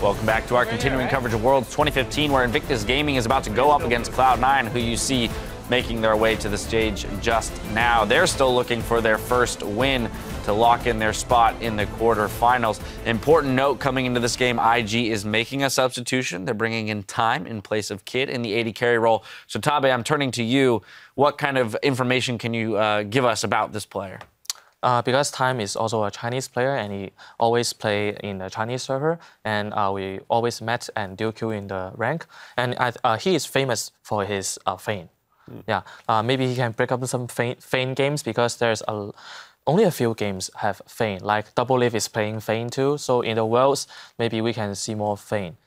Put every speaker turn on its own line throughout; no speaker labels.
Welcome back to our continuing coverage of Worlds 2015, where Invictus Gaming is about to go up against Cloud9, who you see making their way to the stage just now. They're still looking for their first win to lock in their spot in the quarterfinals. Important note coming into this game, IG is making a substitution. They're bringing in Time in place of Kid in the AD carry role. So Tabe, I'm turning to you. What kind of information can you give us about this player?
Because Time is also a Chinese player and he always play in the Chinese server, and we always met and dual queue in the rank. And he is famous for his feign. Yeah, maybe he can break up some feign games because there's only a few games have feign. Like Double Lift is playing feign too. So in the Worlds, maybe we can see more feign.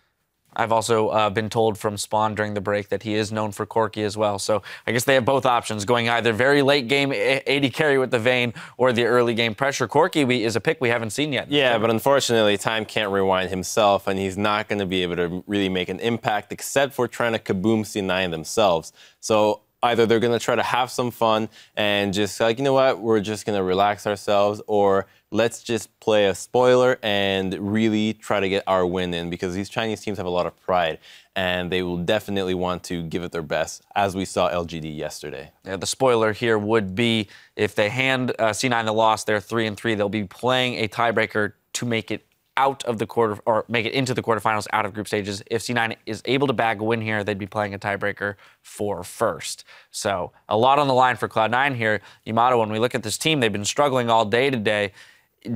I've also been told from Spawn during the break that he is known for Corki as well. So I guess they have both options, going either very late game AD carry with the Vayne or the early game pressure. Corki is a pick we haven't seen yet.
Yeah, but unfortunately, Time can't rewind himself, and he's not going to be able to really make an impact except for trying to kaboom C9 themselves. So either they're going to try to have some fun and just like, you know what, we're just going to relax ourselves, or let's just play a spoiler and really try to get our win in, because these Chinese teams have a lot of pride and they will definitely want to give it their best, as we saw LGD yesterday.
Yeah, the spoiler here would be if they hand C9 the loss, they're 3-3, they'll be playing a tiebreaker to make it out of the quarter, or make it into the quarterfinals out of group stages. If C9 is able to bag a win here, they'd be playing a tiebreaker for first. So a lot on the line for Cloud9 here. Yamato, when we look at this team, they've been struggling all day today.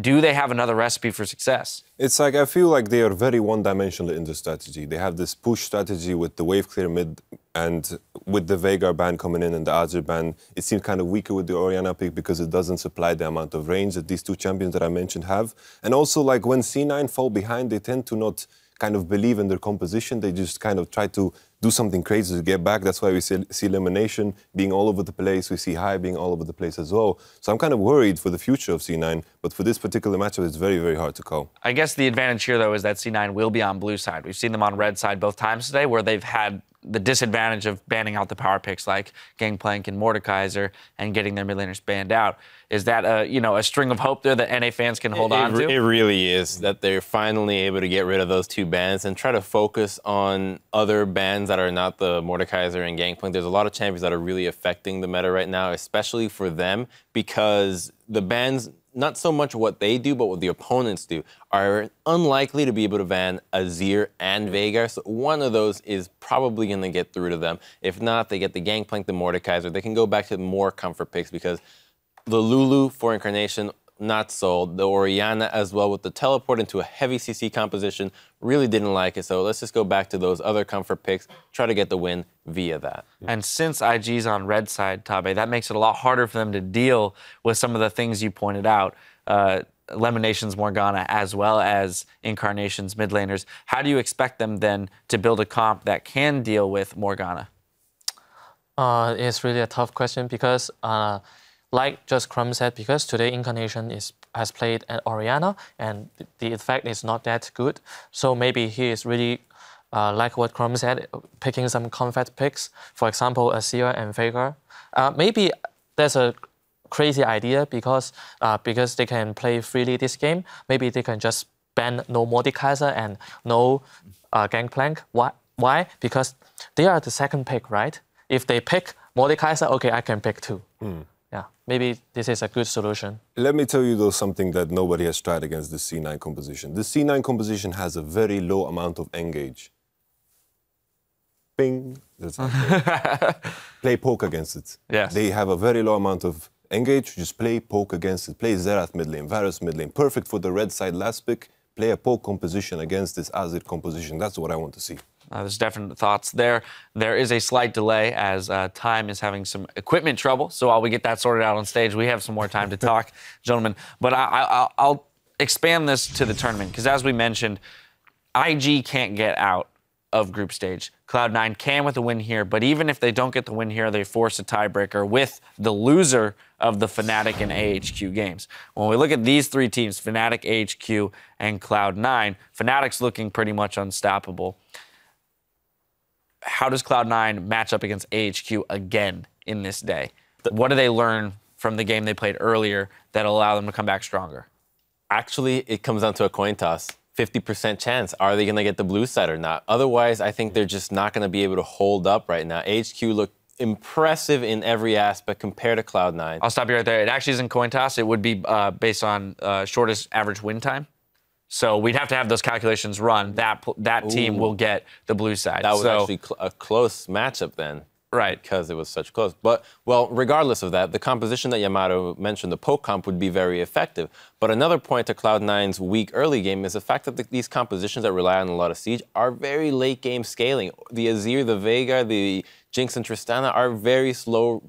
Do they have another recipe for success?
It's like, I feel like they are very one-dimensional in the strategy. They have this push strategy with the wave clear mid, and with the Veigar ban coming in and the Azir ban, it seems kind of weaker with the Orianna pick because it doesn't supply the amount of range that these two champions that I mentioned have. And also, like, when C9 fall behind, they tend to not kind of believe in their composition. They just kind of try to do something crazy to get back. That's why we see Elimination being all over the place. We see High being all over the place as well. So I'm kind of worried for the future of C9. But for this particular matchup, it's very, very hard to call.
I guess the advantage here, though, is that C9 will be on blue side. We've seen them on red side both times today, where they've had the disadvantage of banning out the power picks like Gangplank and Mordekaiser and getting their mid laners banned out. Is that a string of hope there that NA fans can hold on to?
It really is, that they're finally able to get rid of those two bans and try to focus on other bans that are not the Mordekaiser and Gangplank. There's a lot of champions that are really affecting the meta right now, especially for them, because the bans, not so much what they do, but what the opponents do, are unlikely to be able to ban Azir and Veigar. So one of those is probably going to get through to them. If not, they get the Gangplank, the Mordekaiser. They can go back to more comfort picks, because the Lulu for Incarnation, not sold. The Orianna as well, with the teleport into a heavy CC composition, really didn't like it. So let's just go back to those other comfort picks, try to get the win via that.
And since IG's on red side, Tabe, that makes it a lot harder for them to deal with some of the things you pointed out. Eliminations Morgana as well as Incarnation's mid laners. How do you expect them then to build a comp that can deal with Morgana?
It's really a tough question because like just Crumb said, because today Incarnation has played at Orianna and the effect is not that good. So maybe he is really, like what Crumb said, picking some comfort picks. For example, Azir and Veigar. Maybe there's a crazy idea because they can play freely this game. Maybe they can just ban no Mordekaiser and no Gangplank. Why? Because they are the second pick, right? If they pick Mordekaiser, okay, I can pick two. Yeah, maybe this is a good solution.
Let me tell you, though, something that nobody has tried against the C9 composition. The C9 composition has a very low amount of engage. Bing. Play poke against it.
Yes.
They have a very low amount of engage. Just play poke against it. Play Xerath mid lane, Varus mid lane. Perfect for the red side last pick. Play a poke composition against this Azir composition. That's what I want to see.
There's definite thoughts there. There is a slight delay as Time is having some equipment trouble. So while we get that sorted out on stage, we have some more time to talk, gentlemen. But I'll expand this to the tournament, because as we mentioned, IG can't get out of group stage. Cloud9 can with a win here, but even if they don't get the win here, they force a tiebreaker with the loser of the Fnatic and AHQ games. When we look at these three teams, Fnatic, AHQ, and Cloud9, Fnatic's looking pretty much unstoppable. How does Cloud9 match up against AHQ again in this day? What do they learn from the game they played earlier that'll allow them to come back stronger?
Actually, it comes down to a coin toss. 50% chance. Are they going to get the blue side or not? Otherwise, I think they're just not going to be able to hold up right now. HQ look impressive in every aspect compared to Cloud9.
I'll stop you right there. It actually isn't coin toss. It would be based on shortest average win time. So we'd have to have those calculations run. That team will get the blue side.
That was actually a close matchup then.
Right.
Because it was such close. But, well, regardless of that, the composition that Yamato mentioned, the poke comp, would be very effective. But another point to Cloud9's weak early game is the fact that these compositions that rely on a lot of siege are very late game scaling. The Azir, the Veigar, the Jinx, and Tristana are very slow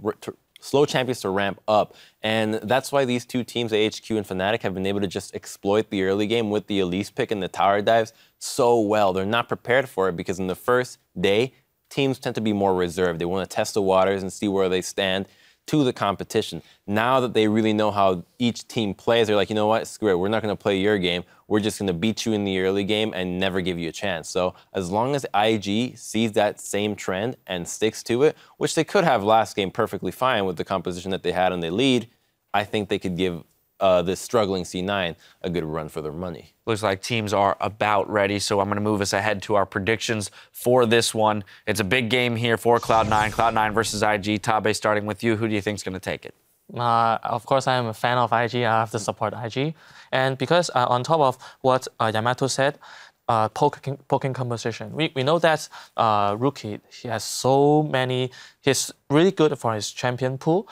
champions to ramp up. And that's why these two teams, AHQ and Fnatic, have been able to just exploit the early game with the Elise pick and the tower dives so well. They're not prepared for it because in the first day, teams tend to be more reserved. They want to test the waters and see where they stand to the competition. Now that they really know how each team plays, they're like, you know what, screw it, we're not going to play your game. We're just going to beat you in the early game and never give you a chance. So as long as IG sees that same trend and sticks to it, which they could have last game perfectly fine with the composition that they had and they lead, I think they could give this struggling C9 a good run for their money.
Looks like teams are about ready, so I'm going to move us ahead to our predictions for this one. It's a big game here for Cloud9. Cloud9 versus IG. Tabe, starting with you, who do you think is going to take it?
Of course, I am a fan of IG. I have to support IG. And because on top of what Yamato said, poking composition. We know that Rookie, he has so many, he's really good for his champion pool.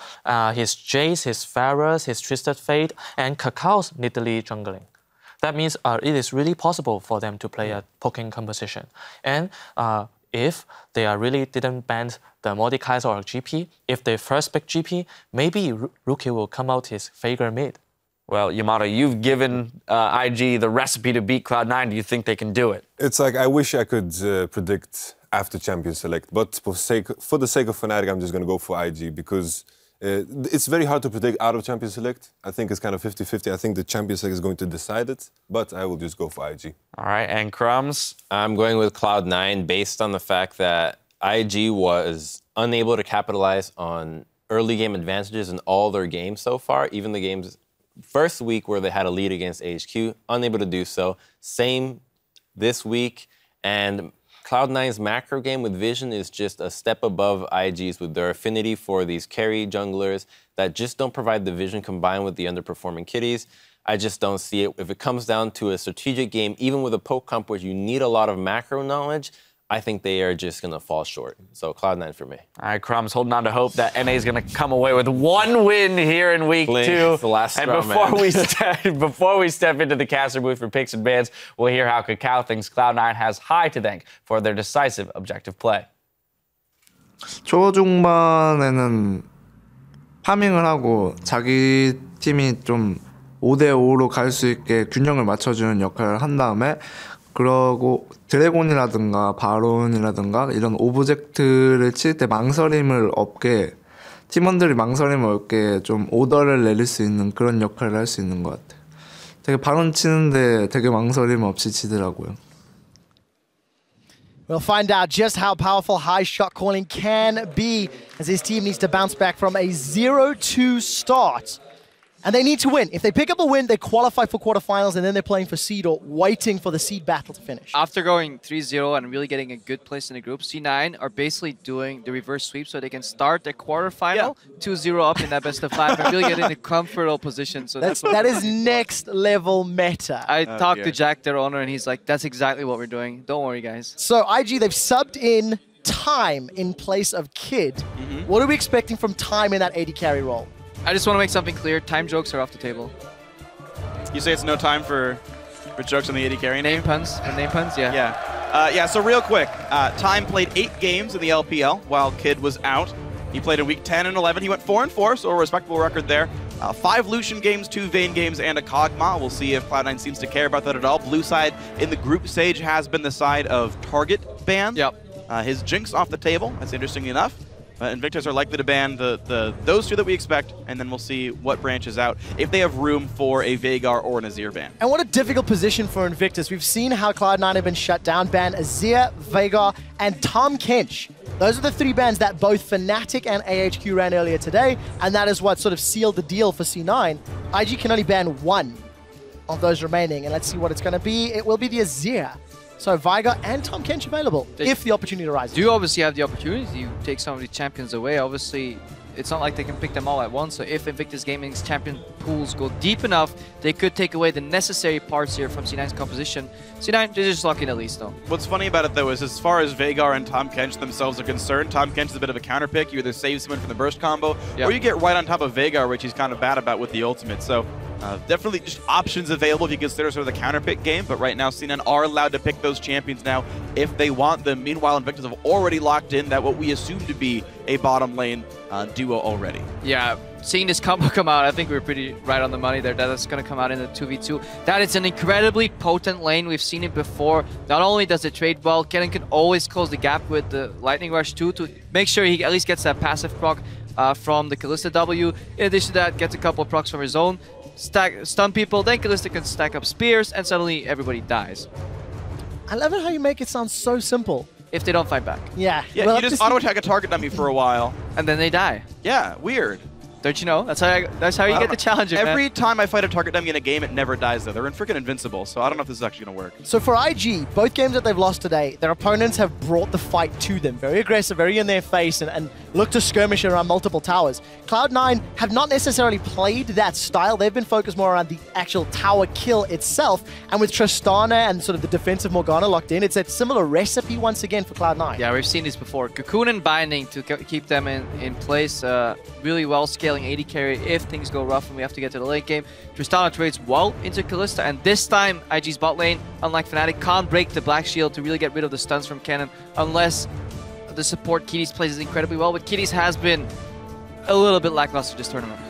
His Jace, his Pharahs, his Twisted Fate, and Kakao's Nidalee jungling. That means it is really possible for them to play a poking composition. And if they really didn't ban the Mordekaiser or GP, if they first pick GP, maybe Rookie will come out his Veigar mid.
Well, Yamato, you've given IG the recipe to beat Cloud9. Do you think they can do it?
It's like I wish I could predict after Champion Select, but for the sake of Fnatic, I'm just going to go for IG because it's very hard to predict out of Champion Select. I think it's kind of 50-50. I think the Champion Select is going to decide it, but I will just go for IG.
All right, and Crumbs?
I'm going with Cloud9 based on the fact that IG was unable to capitalize on early game advantages in all their games so far, even the games first week where they had a lead against HQ, unable to do so. Same this week. And Cloud9's macro game with Vision is just a step above IG's with their affinity for these carry junglers that just don't provide the vision combined with the underperforming kitties. I just don't see it. If it comes down to a strategic game, even with a poke comp where you need a lot of macro knowledge, I think they are just going to fall short. So Cloud9 for me.
All right, Crumbs, holding on to hope that NA is going to come away with one win here in week 2.
It's the last straw,
before we step into the caster booth for picks and bans, we'll hear how Kakao thinks Cloud9 has high to thank for their decisive objective play.
초중반에는 파밍을 하고 자기 팀이 좀 5대5로 갈 수 있게 균형을 맞춰주는 역할을 한 다음에 그러고 드래곤이라든가 바론이라든가 이런 오브젝트를 칠 때 망설임을 없게 팀원들이 망설임을 없게 좀 오더를 내릴 수 있는 그런 역할을 할 수 있는 것 같아요. 되게 바론 치는데 되게 망설임 없이 치더라고요.
We'll find out just how powerful high shot calling can be as his team needs to bounce back from a 0-2 start. And they need to win. If they pick up a win, they qualify for quarterfinals, and then they're playing for seed or waiting for the seed battle to finish.
After going 3-0 and really getting a good place in the group, C9 are basically doing the reverse sweep so they can start their quarterfinal 2-0 up in that best of 5 and really get in a comfortable position. So
that is next level meta.
I talked to Jack, their owner, and he's like, that's exactly what we're doing. Don't worry, guys.
So IG, they've subbed in Time in place of Kid. What are we expecting from Time in that AD carry role?
I just want to make something clear. Time jokes are off the table.
You say it's no time for jokes on the AD carry
name puns? For name puns, yeah.
Yeah, so real quick, Time played 8 games in the LPL while Kid was out. He played in week 10 and 11. He went 4-4, so a respectable record there. 5 Lucian games, 2 Vayne games, and a Kog'Maw. We'll see if Cloud9 seems to care about that at all. Blue side in the group stage has been the side of target ban.
Yep.
His Jinx off the table. That's interesting enough. Invictus are likely to ban those 2 that we expect, and then we'll see what branches out if they have room for a Veigar or an Azir ban.
And what a difficult position for Invictus. We've seen how Cloud9 have been shut down, ban Azir, Veigar, and Tahm Kench. Those are the 3 bans that both Fnatic and AHQ ran earlier today, and that is what sort of sealed the deal for C9. IG can only ban 1. of those remaining, and let's see what it's going to be. It will be the Azir. So Viger and Tahm Kench available if the opportunity arises.
Do you obviously have the opportunity to take some of the champions away? Obviously, it's not like they can pick them all at once. So if Invictus Gaming's champion pools go deep enough, they could take away the necessary parts here from C9's composition. C9, they're just lucky at least, though.
What's funny about it, though, is as far as Veigar and Tahm Kench themselves are concerned, Tahm Kench is a bit of a counter pick. You either save someone from the burst combo, or you get right on top of Veigar, which he's kind of bad about with the ultimate. So definitely just options available if you consider sort of the counter pick game, but right now C9 are allowed to pick those champions now if they want them. Meanwhile, Invictus have already locked in that what we assume to be a bottom lane duo already.
Yeah, seeing this combo come out, I think we're pretty right on the money there. That's going to come out in the 2v2. That is an incredibly potent lane. We've seen it before. Not only does it trade well, Kennen can always close the gap with the Lightning Rush too to make sure he at least gets that passive proc from the Kalista W. In addition to that, gets a couple of procs from his own. Stun people, then Kalista can stack up spears, and suddenly everybody dies.
I love it how you make it sound so simple.
If they don't fight back.
Yeah.
Yeah,
well,
you just auto-attack a target dummy for a while.
And then they die.
Yeah, weird.
Don't you know? That's how you get the challenger,
Every time I fight a target dummy in a game, it never dies, though. They're freaking invincible, so I don't know if this is actually going to work.
So for IG, both games that they've lost today, their opponents have brought the fight to them. Very aggressive, very in their face, and look to skirmish around multiple towers. Cloud9 have not necessarily played that style. They've been focused more around the actual tower kill itself. And with Tristana and sort of the defensive Morgana locked in, it's a similar recipe once again for Cloud9.
Yeah, we've seen this before. Cocoon and Binding to keep them in place. Really well scaling AD carry if things go rough and we have to get to the late game. Tristana trades well into Kalista, and this time IG's bot lane, unlike Fnatic, can't break the Black Shield to really get rid of the stuns from Kennen unless the support Kitties plays incredibly well, but Kitties has been a little bit lackluster this tournament.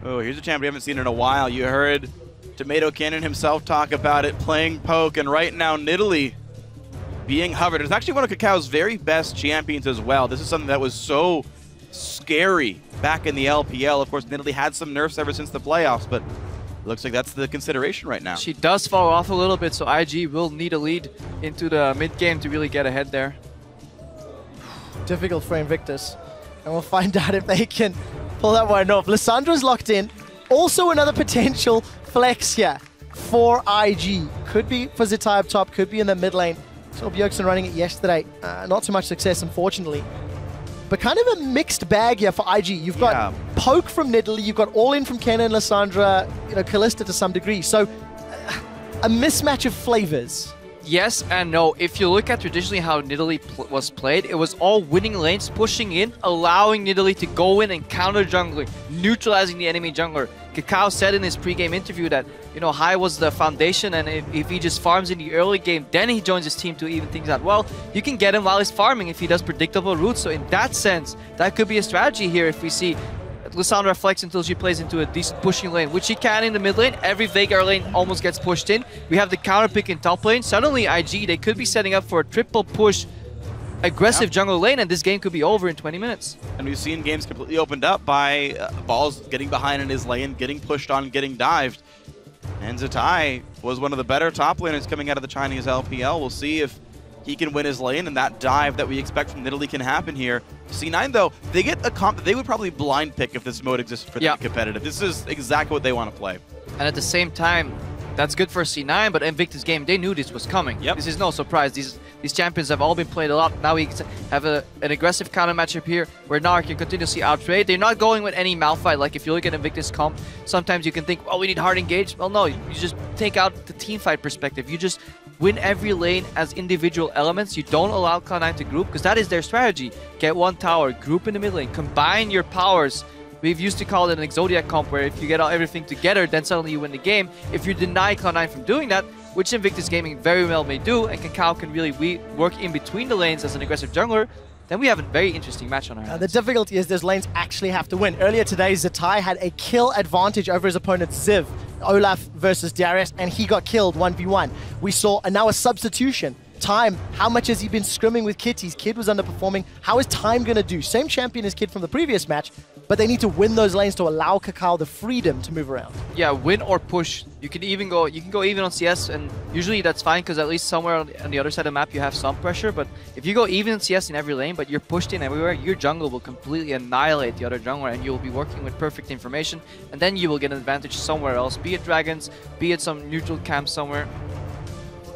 Oh, here's a champ we haven't seen in a while. You heard Tomato Cannon himself talk about it, playing poke, and right now Nidalee being hovered. It's actually one of Kakao's very best champions as well. This is something that was so scary back in the LPL. Of course, Nidalee had some nerfs ever since the playoffs, but looks like that's the consideration right now.
She does fall off a little bit, so IG will need a lead into the mid game to really get ahead there.
Difficult for Invictus, and we'll find out if they can pull that one off. Lissandra's locked in. Also another potential flex here for IG. Could be for Zitai up top, could be in the mid lane. Saw Bjergsen running it yesterday. Not too much success, unfortunately. But kind of a mixed bag here for IG. You've got poke from Nidalee, you've got all in from Kennen, Lissandra, Kalista to some degree. So a mismatch of flavors.
Yes and no. If you look at traditionally how Nidalee was played, it was all winning lanes, pushing in, allowing Nidalee to go in and counter jungling, neutralizing the enemy jungler. Kakao said in his pre-game interview that, High was the foundation, and if he just farms in the early game, then he joins his team to even things out. Well, you can get him while he's farming if he does predictable routes. So in that sense, that could be a strategy here if we see Lissandra flex until she plays into a decent pushing lane, which she can in the mid lane. Every Veigar lane almost gets pushed in. We have the counter pick in top lane. Suddenly IG, they could be setting up for a triple push aggressive jungle lane, and this game could be over in 20 minutes.
And we've seen games completely opened up by Balls getting behind in his lane, getting pushed on, getting dived. And Zitai was one of the better top laners coming out of the Chinese LPL. We'll see if he can win his lane, and that dive that we expect from Nidalee can happen here. C9, though, they get a comp. They would probably blind pick if this mode existed for them competitive. This is exactly what they want to play.
And at the same time, that's good for C9, but Invictus game, they knew this was coming. This is no surprise. These champions have all been played a lot. Now we have an aggressive counter matchup here where Nara can continuously outtrade. They're not going with any Malphite. Like if you look at Invictus comp, sometimes you can think, oh, we need hard engage. Well, no, you just take out the team fight perspective. You just win every lane as individual elements. You don't allow Cloud9 to group, because that is their strategy. Get one tower, group in the mid lane, combine your powers. We've used to call it an Exodiac comp, where if you get everything together, then suddenly you win the game. If you deny Cloud9 from doing that, which Invictus Gaming very well may do, and Kakao can really work in between the lanes as an aggressive jungler, then we have a very interesting match on our hands.
The difficulty is those lanes actually have to win. Earlier today, Zitai had a kill advantage over his opponent Ziv, Olaf versus Darius, and he got killed 1v1. We saw now a substitution. Time, how much has he been scrimming with Kitties? Kid was underperforming. How is Time going to do? Same champion as Kid from the previous match, but they need to win those lanes to allow Kakao the freedom to move around.
Yeah, win or push. You can go even on CS, and usually that's fine because at least somewhere on the other side of the map you have some pressure. But if you go even in CS in every lane, but you're pushed in everywhere, your jungle will completely annihilate the other jungler, and you'll be working with perfect information, and then you will get an advantage somewhere else, be it dragons, be it some neutral camp somewhere.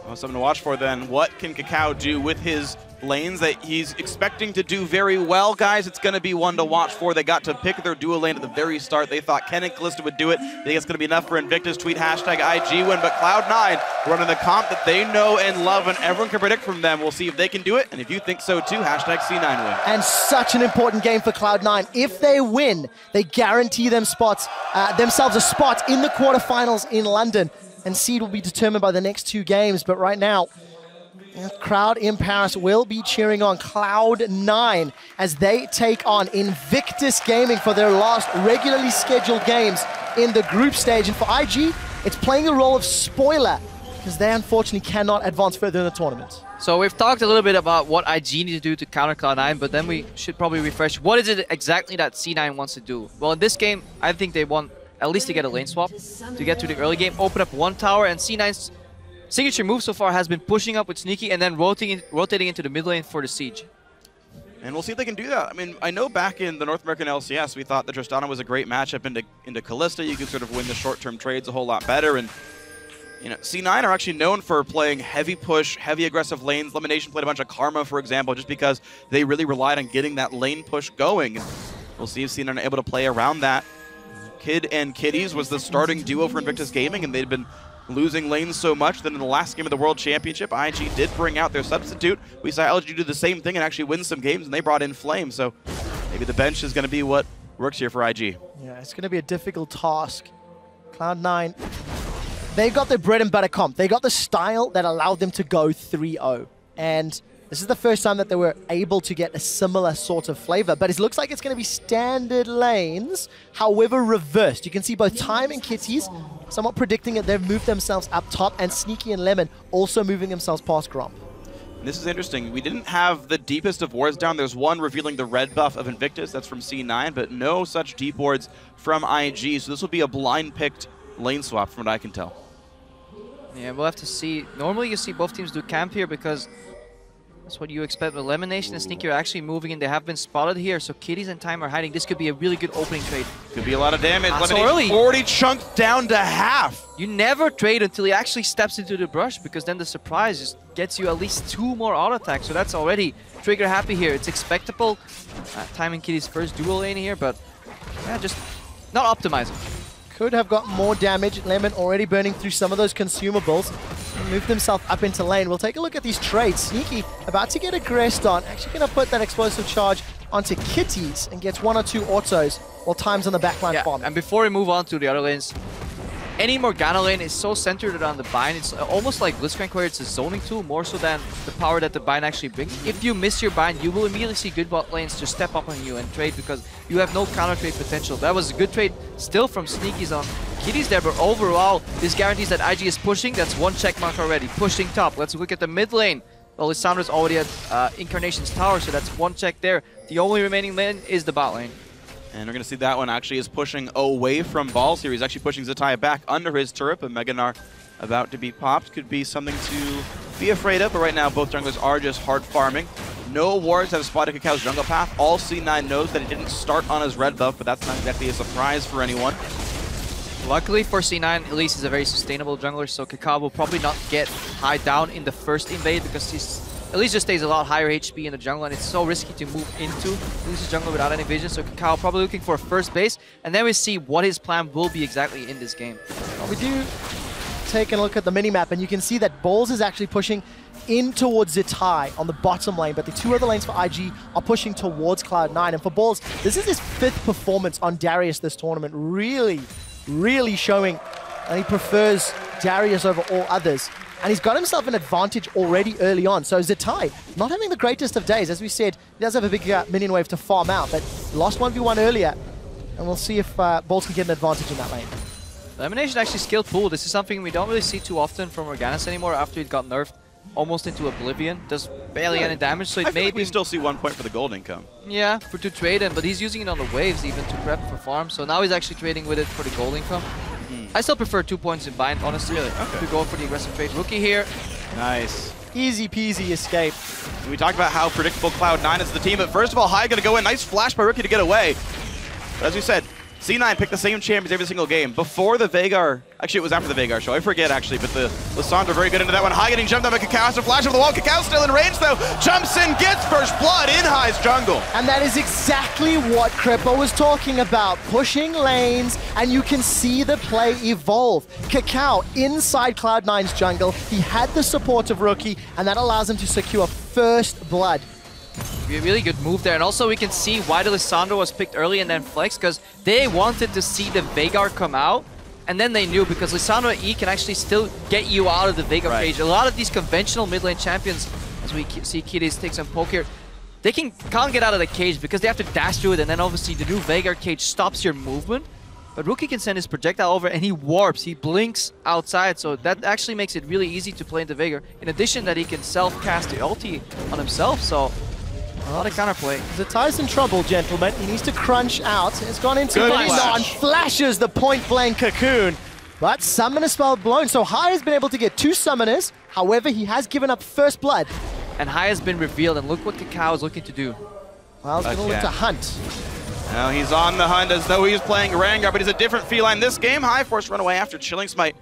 Well, something to watch for then. What can Kakao do with his lanes that he's expecting to do very well, guys? It's going to be one to watch for. They got to pick their duo lane at the very start. They thought Ken and Kalista would do it. They think it's going to be enough for Invictus. Tweet hashtag IG win, but Cloud9 running the comp that they know and love, and everyone can predict from them. We'll see if they can do it, and if you think so too, hashtag C9 win.
And such an important game for Cloud9. If they win, they guarantee themselves a spot in the quarterfinals in London, and seed will be determined by the next 2 games. But right now, the crowd in Paris will be cheering on Cloud9 as they take on Invictus Gaming for their last regularly scheduled games in the group stage. And for IG, it's playing the role of spoiler because they unfortunately cannot advance further in the tournament.
So we've talked a little bit about what IG needs to do to counter Cloud9, but then we should probably refresh. What is it exactly that C9 wants to do? Well, in this game, I think they want at least to get a lane swap, to get to the early game, open up 1 tower, and C9's signature move so far has been pushing up with Sneaky and then rotating into the mid lane for the siege.
And we'll see if they can do that. I mean, I know back in the North American LCS, we thought that Tristana was a great matchup into Kalista. You could sort of win the short-term trades a whole lot better. And you know, C9 are actually known for playing heavy push, heavy aggressive lanes. Elimination played a bunch of Karma, for example, just because they really relied on getting that lane push going. We'll see if C9 are able to play around that. Kid and Kitties was the starting duo for Invictus Gaming, and they'd been losing lanes so much that in the last game of the World Championship, IG did bring out their substitute. We saw LG do the same thing and actually win some games, and they brought in Flame. So maybe the bench is going to be what works here for IG.
Yeah, it's going to be a difficult task. Cloud9, they got their bread and butter comp. They got the style that allowed them to go 3-0. And this is the first time that they were able to get a similar sort of flavor, but it looks like it's going to be standard lanes, however reversed. You can see both Time and Kitties somewhat predicting it. They've moved themselves up top, and Sneaky and Lemon also moving themselves past Gromp.
This is interesting. We didn't have the deepest of wards down. There's one revealing the red buff of Invictus. That's from C9, but no such deep wards from IG. So this will be a blind-picked lane swap from what I can tell.
Yeah, we'll have to see. Normally you see both teams do camp here because that's what you expect. But Elimination and Sneaky are actually moving in. They have been spotted here, so Kitties and Time are hiding. This could be a really good opening trade.
Could be a lot of damage.
So early.
Already chunked down to half.
You never trade until he actually steps into the brush, because then the surprise just gets you at least 2 more auto attacks. So that's already trigger happy here. It's expectable. Time and Kitties' first dual lane here, but yeah, just not optimizing.
Could have got more damage. Lemon already burning through some of those consumables. Moved himself up into lane. We'll take a look at these trades. Sneaky about to get aggressed on. Actually going to put that explosive charge onto Kitties and gets 1 or 2 autos while Time's on the backline farming.
And before we move on to the other lanes, any Morgana lane is so centered around the bind. It's almost like Blitzcrank, where it's a zoning tool more so than the power that the bind actually brings. If you miss your bind, you will immediately see good bot lanes just step up on you and trade, because you have no counter trade potential. That was a good trade still from Sneaky's on Kitties there, but overall, this guarantees that IG is pushing. That's 1 check mark already. Pushing top. Let's look at the mid lane. Well, Lissandra's already at Incarnation's tower, so that's 1 check there. The only remaining lane is the bot lane.
And we're going to see that one actually is pushing away from balls here. He's actually pushing Zetaya back under his turret, but Meganar about to be popped. Could be something to be afraid of, but right now both junglers are just hard farming. No wards have spotted Kakao's jungle path. All C9 knows that he didn't start on his red buff, but that's not exactly a surprise for anyone.
Luckily for C9, Elise is a very sustainable jungler, so Kakao will probably not get high down in the first invade, because Elise just stays a lot higher HP in the jungle, and it's so risky to move into Elise's jungle without any vision. So Kakao probably looking for a first base, and then we see what his plan will be exactly in this game.
Well, we do take a look at the minimap, and you can see that Balls is actually pushing in towards Zetaya on the bottom lane, but the 2 other lanes for IG are pushing towards Cloud9. And for Balls, this is his 5th performance on Darius this tournament. Really showing that he prefers Darius over all others. And he's got himself an advantage already early on. So Zetaya, not having the greatest of days. As we said, he does have a big minion wave to farm out, but lost 1v1 earlier. And we'll see if Balls can get an advantage in that lane.
Elimination actually skilled pool. This is something we don't really see too often from Organis anymore after it got nerfed. almost into oblivion. Does barely any damage, so it may
we still see 1 point for the gold income.
Yeah, to trade him, but he's using it on the waves even to prep for farm. So now he's actually trading with it for the gold income. I still prefer 2 points in bind, honestly, to go for the aggressive trade. Rookie here.
Nice.
Easy peasy escape.
We talked about how predictable Cloud9 is the team, but first of all, High gonna go in. Nice flash by Rookie to get away. But as we said, C9 picked the same champions every single game. Before the Veigar, actually it was after the Veigar show, I forget actually, but the Lissandra very good into that one. High getting jumped on by Kakao, has to flash over the wall. Kakao still in range though, jumps in, gets first blood in High's jungle.
And that is exactly what Crippo was talking about, pushing lanes, and you can see the play evolve. Kakao inside Cloud9's jungle, he had the support of Rookie, and that allows him to secure first blood.
A really good move there, and also we can see why the Lissandra was picked early and then Flex, because they wanted to see the Veigar come out, and then they knew, because Lissandra E can actually still get you out of the Veigar cage. A lot of these conventional mid lane champions, as we see Kiddies take some poke here, they can't get out of the cage because they have to dash through it, and then obviously the new Veigar cage stops your movement. But Rookie can send his projectile over and he warps, he blinks outside, so that actually makes it really easy to play into Veigar. In addition that he can self-cast the ulti on himself, so a lot of counterplay.
Zetai's in trouble, gentlemen. He needs to crunch out. It's gone into non, flashes the point-blank cocoon. But Summoner Spell blown, so High has been able to get 2 Summoners. However, he has given up first blood.
And High has been revealed, and look what Kakao is looking to do.
Well, he's going to look to hunt.
Now he's on the hunt as though he's playing Rengar, but he's a different feline. This game, High forced run away after Chilling Smite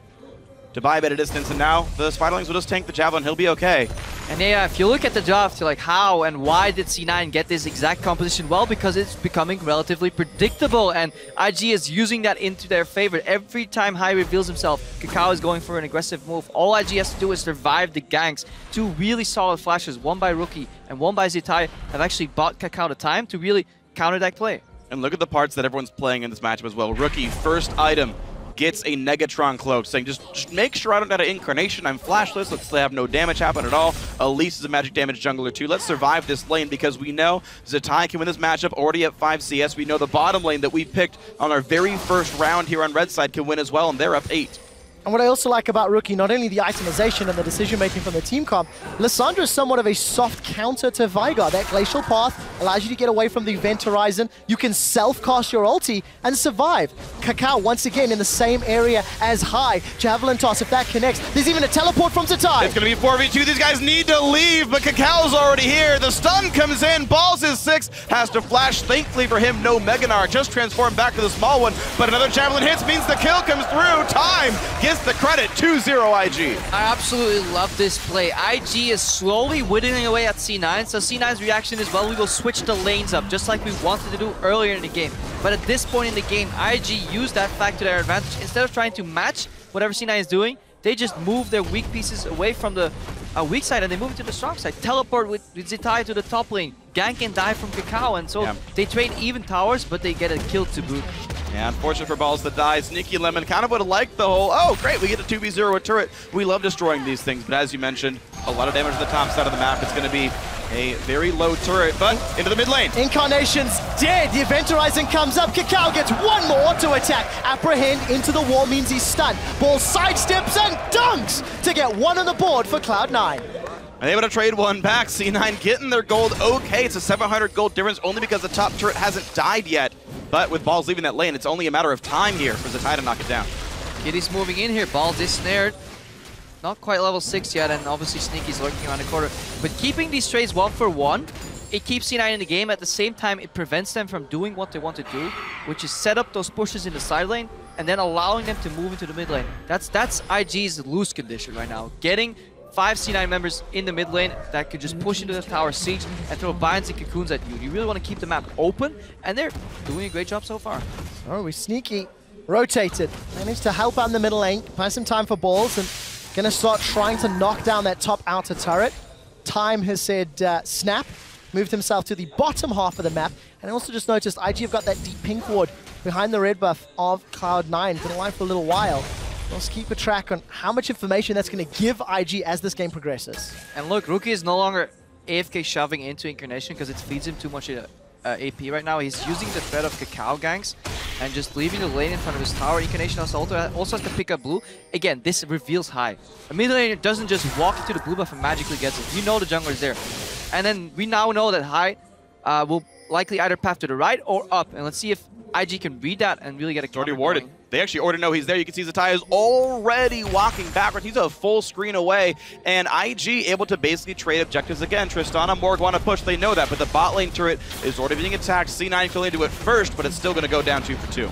to buy a bit of distance, and now the Spiderlings will just tank the Javelin. He'll be okay.
And yeah, if you look at the draft, you're like, how and why did C9 get this exact composition? Well, because it's becoming relatively predictable, and IG is using that into their favor. Every time High reveals himself, Kakao is going for an aggressive move. All IG has to do is survive the ganks. 2 really solid flashes, one by Rookie and one by Zetai, have actually bought Kakao the time to really counter that play.
And look at the parts that everyone's playing in this matchup as well. Rookie, first item, gets a Negatron cloak, saying just make sure I don't get an Incarnation, I'm flashless, let's have no damage happen at all. Elise is a magic damage jungler too. Let's survive this lane because we know Zetai can win this matchup already at 5 CS. We know the bottom lane that we picked on our very first round here on Red Side can win as well, and they're up 8.
And what I also like about Rookie, not only the itemization and the decision-making from the team comp, Lissandra is somewhat of a soft counter to Veigar. That Glacial Path allows you to get away from the Event Horizon. You can self-cast your ulti and survive. Kakao, once again, in the same area as High. Javelin Toss, if that connects. There's even a teleport from Zetai.
It's going to be 4v2. These guys need to leave, but Kakao's already here. The stun comes in. Balls is 6. Has to flash. Thankfully for him, no Meganar. Just transformed back to the small one, but another Javelin hits means the kill comes through. Time gets the credit. 2-0 IG.
I absolutely love this play. IG is slowly whittling away at C9, so C9's reaction is, well, we will switch the lanes up, just like we wanted to do earlier in the game. But at this point in the game, IG used that fact to their advantage. Instead of trying to match whatever C9 is doing, they just move their weak pieces away from the weak side and they move to the strong side. Teleport with Zetai to the top lane, gank and die from Kakao, and so they trade even towers, but they get a kill to boot.
Yeah, unfortunate for Balls to die. Sneaky Lemon kind of would have liked the whole, oh great, we get a 2v0 a turret. We love destroying these things, but as you mentioned, a lot of damage to the top side of the map. It's going to be a very low turret, but into the mid lane.
Incarnation's dead. The Event Horizon comes up. Kakao gets one more auto attack. Apprehend into the wall means he's stunned. Ball sidesteps and dunks to get 1 on the board for Cloud9.
And able to trade 1 back. C9 getting their gold okay. It's a 700 gold difference only because the top turret hasn't died yet. But with Balls leaving that lane, it's only a matter of time here for Zetai to knock it down.
Kiddy's moving in here. Balls is snared. Not quite level 6 yet, and obviously Sneaky's lurking around the corner. But keeping these trades 1 for 1, it keeps C9 in the game. At the same time, it prevents them from doing what they want to do, which is set up those pushes in the side lane and then allowing them to move into the mid lane. That's IG's loose condition right now. Getting 5 C9 members in the mid lane that could just push into the tower siege and throw binds and cocoons at you. You really want to keep the map open, and they're doing a great job so far.
Oh, we Sneaky rotated. Managed to help out in the middle lane, buy some time for Balls, and gonna start trying to knock down that top outer turret. Time has said snap, moved himself to the bottom half of the map, and I also just noticed IG have got that deep pink ward behind the red buff of Cloud9. Been alive for a little while. Let's keep a track on how much information that's going to give IG as this game progresses.
And look, Rookie is no longer AFK shoving into Incarnation because it feeds him too much AP right now. He's using the threat of Kakao ganks and just leaving the lane in front of his tower. Incarnation also has to pick up blue. Again, this reveals high. A mid laner doesn't just walk into the blue buff and magically gets it. You know the jungler is there. And then we now know that high will likely either path to the right or up. And let's see if IG can read that and really get a
already warded. Going. They actually already know he's there. You can see Zatai is already walking backwards. He's a full screen away. And IG able to basically trade objectives again. Tristana, Morg want to push. They know that. But the bot lane turret is already being attacked. C9 can only do it first, but it's still going to go down 2 for 2.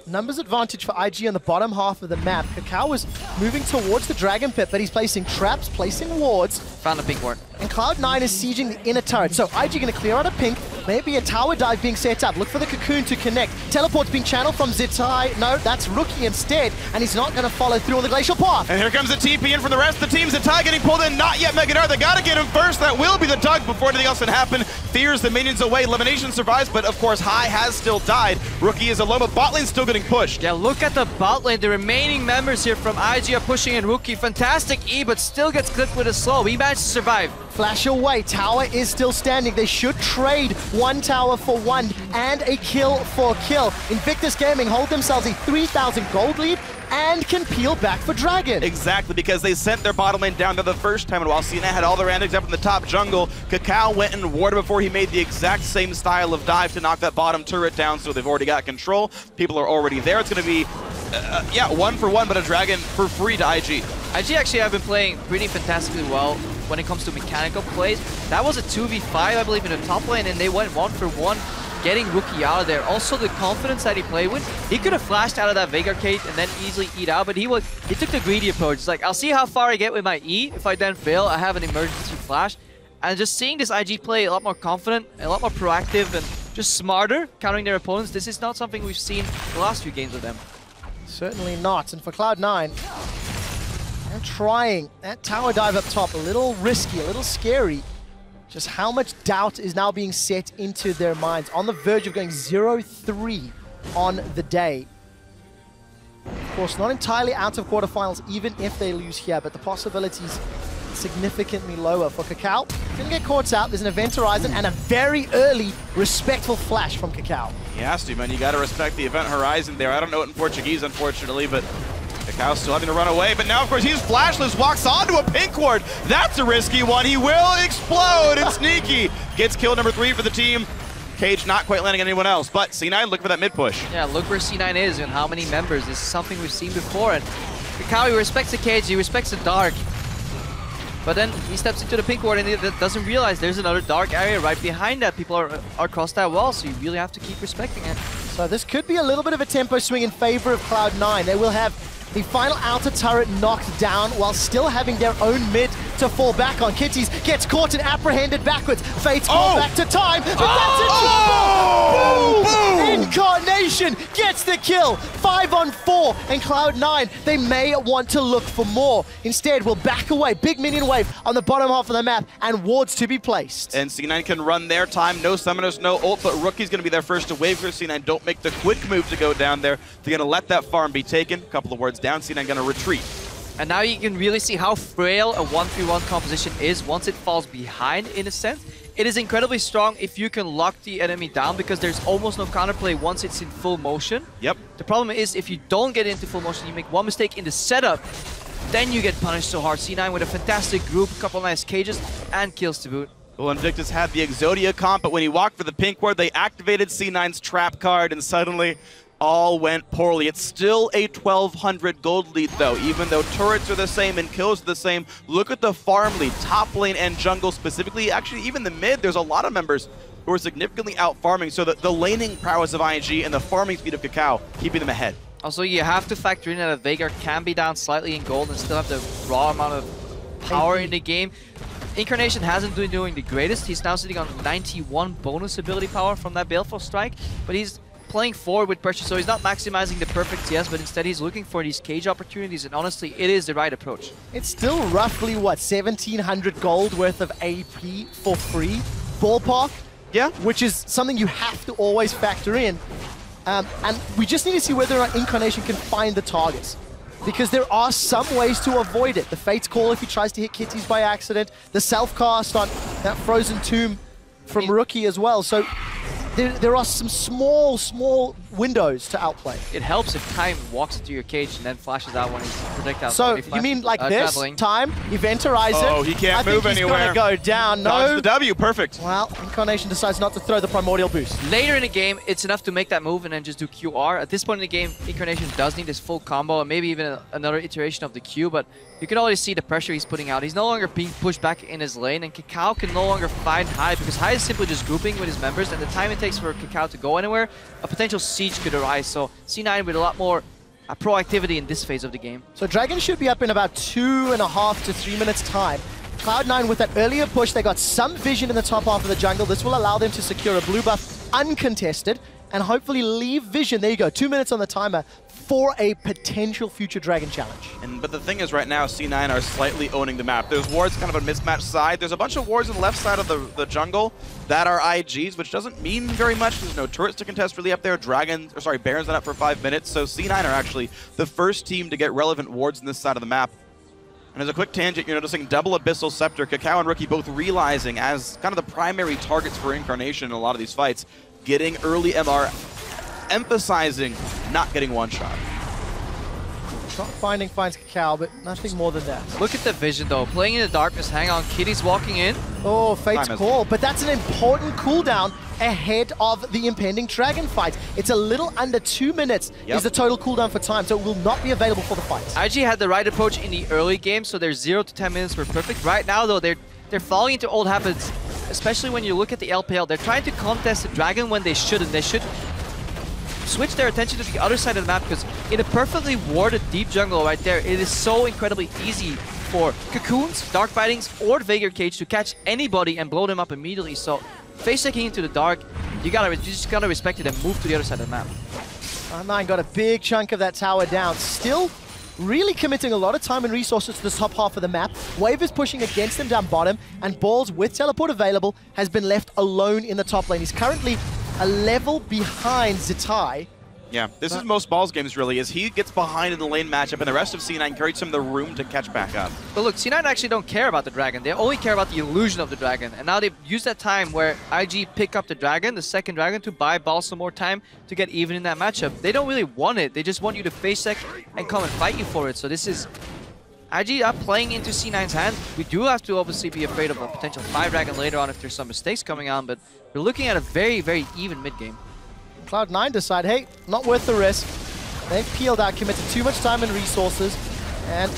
Numbers advantage for IG on the bottom half of the map. Kakao is moving towards the Dragon Pit, but he's placing traps, placing wards.
Found a pink ward.
And Cloud9 is sieging the inner turret. So IG going to clear out a pink. Maybe a tower dive being set up. Look for the cocoon to connect. Teleport's being channeled from Zatai. No, that's Rookie instead. And he's not going to follow through on the Glacial Path.
And here comes the TP in from the rest of the team. Zatai getting pulled in. Not yet Megadar. They got to get him first. That will be the tug before anything else can happen. Fears the minions away. Elimination survives, but of course High has still died. Rookie is alone, but bot lane's still getting pushed.
Yeah, look at the bot lane. The remaining members here from IG are pushing in Rookie. Fantastic E, but still gets clipped with a slow. He managed to survive.
Flash away. Tower is still standing. They should trade one tower for one and a kill for kill. Invictus Gaming hold themselves a 3,000 gold lead and can peel back for Dragon.
Exactly, because they sent their bottom lane down there the first time, and while Cena had all their antics up in the top jungle, Kakao went and warded before he made the exact same style of dive to knock that bottom turret down, so they've already got control. People are already there. It's going to be, yeah, 1 for 1, but a Dragon for free to IG.
IG actually have been playing pretty fantastically well when it comes to mechanical plays. That was a 2v5, I believe, in the top lane, and they went 1 for 1. Getting Rookie out of there. Also, the confidence that he played with. He could have flashed out of that Veigar cage and then easily eat out, but he took the greedy approach. It's like, I'll see how far I get with my E. If I then fail, I have an emergency flash. And just seeing this IG play a lot more confident, a lot more proactive, and just smarter, countering their opponents. This is not something we've seen the last few games with them.
Certainly not. And for Cloud9, they're trying that tower dive up top. A little risky, a little scary. Just how much doubt is now being set into their minds. On the verge of going 0-3 on the day. Of course, not entirely out of quarterfinals, even if they lose here, but the possibilities significantly lower for Kakao. Gonna get caught out. There's an event horizon and a very early, respectful flash from Kakao.
He has to, man. You got to respect the event horizon there. I don't know it in Portuguese, unfortunately, but Kakao's still having to run away, but now, of course, he's flashless, walks onto a pink ward. That's a risky one. He will explode, and Sneaky gets kill number 3 for the team. Cage not quite landing on anyone else, but C9 looking for that mid push.
Yeah, look where C9 is and how many members. This is something we've seen before, and Kakao, he respects the cage, he respects the dark. But then he steps into the pink ward and he doesn't realize there's another dark area right behind that. People are across that wall, so you really have to keep respecting it.
So this could be a little bit of a tempo swing in favor of Cloud9. They will have the final outer turret knocked down while still having their own mid to fall back on. Kitties gets caught and apprehended backwards. Fate's called back to time, but that's a double! Boom! Incarnation gets the kill. 5 on 4, and Cloud9, they may want to look for more. Instead, we'll back away. Big minion wave on the bottom half of the map, and wards to be placed.
And C9 can run their time. No summoners, no ult, but Rookie's going to be there first to wave for C9. Don't make the quick move to go down there. They're going to let that farm be taken. A couple of wards down, C9 going to retreat.
And now you can really see how frail a 1v1 composition is once it falls behind, in a sense. It is incredibly strong if you can lock the enemy down because there's almost no counterplay once it's in full motion.
Yep.
The problem is if you don't get into full motion, you make one mistake in the setup, then you get punished so hard. C9 with a fantastic group, a couple nice cages, and kills to boot.
Well, Invictus had the Exodia comp, but when he walked for the pink ward, they activated C9's trap card, and suddenly all went poorly. It's still a 1,200 gold lead, though, even though turrets are the same and kills are the same. Look at the farm lead, top lane and jungle specifically. Actually, even the mid, there's a lot of members who are significantly out farming, so the laning prowess of ING and the farming speed of Kakao keeping them ahead.
Also, you have to factor in that a Veigar can be down slightly in gold and still have the raw amount of power in the game. Incarnation hasn't been doing the greatest. He's now sitting on 91 bonus ability power from that Baleful Strike, but he's playing forward with pressure, so he's not maximizing the perfect CS, but instead he's looking for these cage opportunities, and honestly, it is the right approach.
It's still roughly, what, 1,700 gold worth of AP for free? Ballpark?
Yeah.
Which is something you have to always factor in. And we just need to see whether or not Incarnation can find the targets. Because there are some ways to avoid it. The Fate's Call if he tries to hit Kitties by accident. The self-cast on that Frozen Tomb from Rookie as well. So there are some small windows to outplay.
It helps if Time walks into your cage and then flashes out when he's projectile.
So, you mean like this?
Traveling.
Time, Eventorize it.
Oh, he can't move anywhere.
I think he's gonna go down.
Dodge
No.
the W, perfect.
Well, Incarnation decides not to throw the Primordial Boost.
Later in the game, it's enough to make that move and then just do QR. At this point in the game, Incarnation does need this full combo and maybe even another iteration of the Q, but you can already see the pressure he's putting out. He's no longer being pushed back in his lane, and Kakao can no longer find High because High is simply just grouping with his members, and the time it takes for Kakao to go anywhere, a potential siege could arise. So C9 with a lot more proactivity in this phase of the game.
So Dragon should be up in about 2.5 to 3 minutes time. Cloud9 with that earlier push, they got some vision in the top half of the jungle. This will allow them to secure a blue buff uncontested and hopefully leave vision. There you go, 2 minutes on the timer for a potential future Dragon challenge.
But the thing is, right now, C9 are slightly owning the map. There's wards kind of a mismatched side. There's a bunch of wards on the left side of the jungle that are IGs, which doesn't mean very much. There's no turrets to contest really up there. Baron's not up for 5 minutes, so C9 are actually the first team to get relevant wards on this side of the map. And as a quick tangent, you're noticing double Abyssal Scepter, Kakao and Rookie both realizing as kind of the primary targets for Incarnation in a lot of these fights, getting early MR, emphasizing not getting one shot.
Shot finding finds Kakao, but nothing more than that.
Look at the vision though, playing in the darkness, hang on, Kitty's walking in.
Oh, Fate's Call, but that's an important cooldown ahead of the impending Dragon fight. It's a little under 2 minutes is the total cooldown for Time, so it will not be available for the fight.
IG had the right approach in the early game, so their 0 to 10 minutes were perfect. Right now though, they're falling into old habits, especially when you look at the LPL. They're trying to contest the Dragon when they shouldn't. They should switch their attention to the other side of the map, because in a perfectly warded deep jungle right there, it is so incredibly easy for Cocoons, Dark Bitings, or Veigar Cage to catch anybody and blow them up immediately. So face checking into the dark, you just gotta respect it and move to the other side of the map.
Cloud9 got a big chunk of that tower down. Still really committing a lot of time and resources to the top half of the map. Wave is pushing against them down bottom, and Balls with teleport available has been left alone in the top lane. He's currently a level behind Zitai.
Yeah, this is most Balls games really, is he gets behind in the lane matchup and the rest of C9 creates him the room to catch back up.
But look, C9 actually don't care about the Dragon. They only care about the illusion of the Dragon. And now they've used that time where IG pick up the Dragon, the second Dragon, to buy Balls some more time to get even in that matchup. They don't really want it. They just want you to face check and come and fight you for it. So this is IG up playing into C9's hand. We do have to obviously be afraid of a potential 5 Dragon later on if there's some mistakes coming on, but we're looking at a very, very even mid-game.
Cloud9 decide, hey, not worth the risk. They've peeled out, committed too much time and resources, and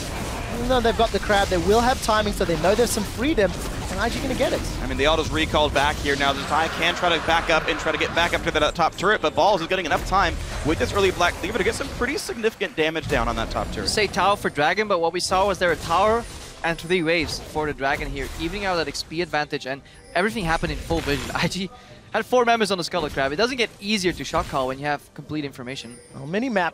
even though they've got the crowd, they will have timing, so they know there's some freedom, and IG gonna get it.
I mean, the auto's recalled back here now. Zitai can try to back up and try to get back up to the top turret, but Balls is getting enough time with this early Black Cleaver to get some pretty significant damage down on that top turret.
Say tower for Dragon, but what we saw was there a tower and 3 waves for the Dragon here, evening out that XP advantage, and everything happened in full vision. IG had 4 members on the Scarlet Crab. It doesn't get easier to shot call when you have complete information.
Well, mini-map,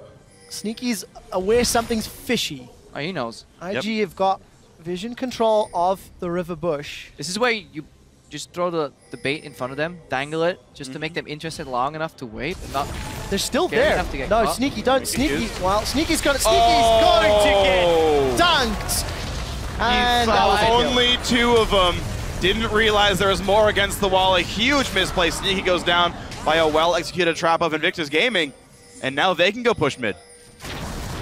Sneaky's aware something's fishy.
Oh, he knows.
IG have got vision control of the river bush.
This is where you just throw the bait in front of them, dangle it, just to make them interested long enough to wait, but not...
They're still
scary
there.
enough to get
No,
caught.
Sneaky, don't. Sneaky, well, Sneaky's going to get dunked. And that was it.
Only 2 of them. Didn't realize there was more against the wall. A huge misplay. Sneaky goes down by a well-executed trap of Invictus Gaming. And now they can go push mid.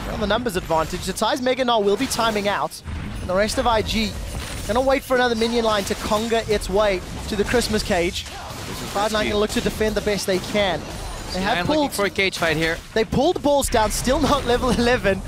On the numbers advantage, Zatai's Mega Null will be timing out. And the rest of IG gonna wait for another minion line to conga its way to the Christmas cage. Cloud9 gonna look to defend the best they can. They have
looking
pulled
for a cage fight here.
They pulled Balls down, still not level 11.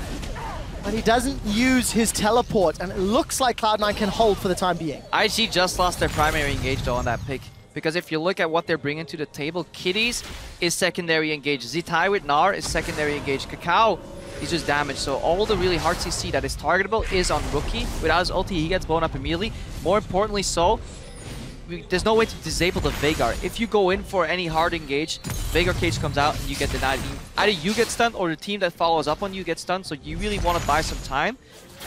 But he doesn't use his teleport, and it looks like Cloud9 can hold for the time being.
IG just lost their primary engage though on that pick. Because if you look at what they're bringing to the table, Kitties is secondary engage. Zitai with Gnar is secondary engage. Kakao is just damaged. So all the really hard CC that is targetable is on Rookie. Without his ulti, he gets blown up immediately. More importantly so, there's no way to disable the Veigar. If you go in for any hard engage, Veigar Cage comes out and you get denied. Either you get stunned or the team that follows up on you gets stunned, so you really want to buy some time.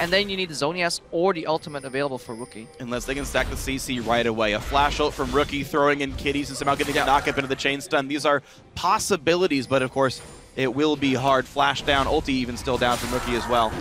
And then you need the Zonias or the ultimate available for Rookie.
Unless they can stack the CC right away. A flash ult from Rookie, throwing in Kitties and somehow getting a knock up into the chain stun. These are possibilities, but of course, it will be hard. Flash down, ulti even still down from Rookie as well.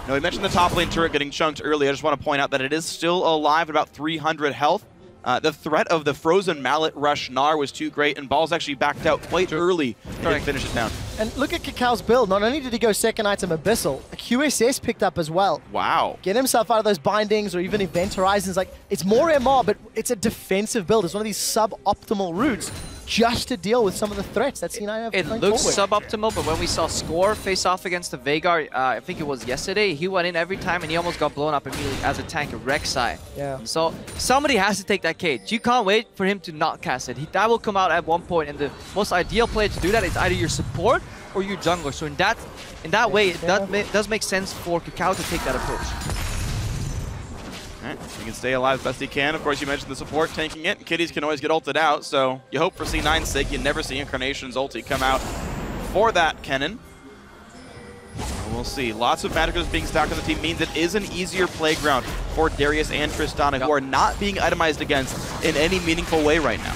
Now, we mentioned the top lane turret getting chunked earlier. I just want to point out that it is still alive at about 300 health. The threat of the frozen mallet rush Gnar was too great, and Balls actually backed out quite early and finish it down.
And look at Kakal's build. Not only did he go second item Abyssal, a QSS picked up as well.
Wow.
Get himself out of those bindings or even Event Horizons. Like, it's more MR, but it's a defensive build. It's one of these suboptimal routes just to deal with some of the threats that C9 have.
It looks suboptimal, but when we saw Score face off against the Veigar, I think it was yesterday, he went in every time and he almost got blown up immediately as a tank Rek'Sai.
Yeah.
So somebody has to take that cage. You can't wait for him to not cast it. That will come out at one point, and the most ideal player to do that is either your support or your jungler. So in that way, it does make sense for Kakao to take that approach.
Alright, he can stay alive as best he can. Of course, you mentioned the support tanking it. Kitties can always get ulted out, so you hope for C9's sake you never see Incarnation's ulti come out for that Kennen. We'll see. Lots of Magicers being stacked on the team means it is an easier playground for Darius and Tristana, who are not being itemized against in any meaningful way right now.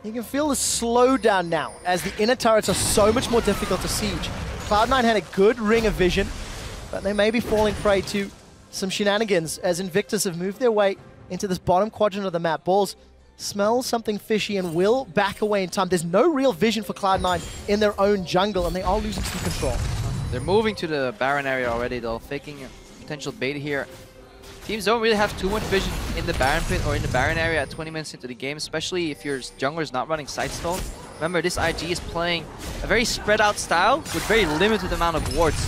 You can feel the slowdown now, as the inner turrets are so much more difficult to siege. Cloud9 had a good ring of vision, but they may be falling prey to some shenanigans as Invictus have moved their way into this bottom quadrant of the map. Balls smell something fishy and will back away in time. There's no real vision for Cloud9 in their own jungle, and they are losing some control.
They're moving to the Baron area already, though, faking a potential bait here. Teams don't really have too much vision in the Baron pit or in the Baron area at 20 minutes into the game, especially if your jungler is not running Sightstone. Remember, this IG is playing a very spread out style with very limited amount of wards.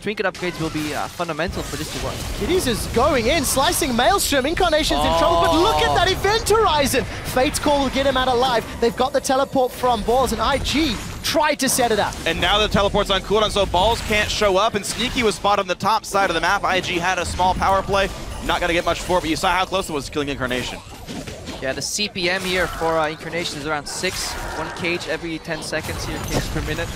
Trinket upgrades will be fundamental for this to work.
Kitties is going in, slicing Maelstrom. Incarnation's in trouble, but look at that Event Horizon. Fate's Call will get him out alive. They've got the teleport from Balls, and IG tried to set it up.
And now the teleport's on cooldown, so Balls can't show up, and Sneaky was spotted on the top side of the map. IG had a small power play. Not going to get much for it, but you saw how close it was to killing Incarnation.
Yeah, the CPM here for Incarnation is around 6. 1 cage every 10 seconds here, cage per minute.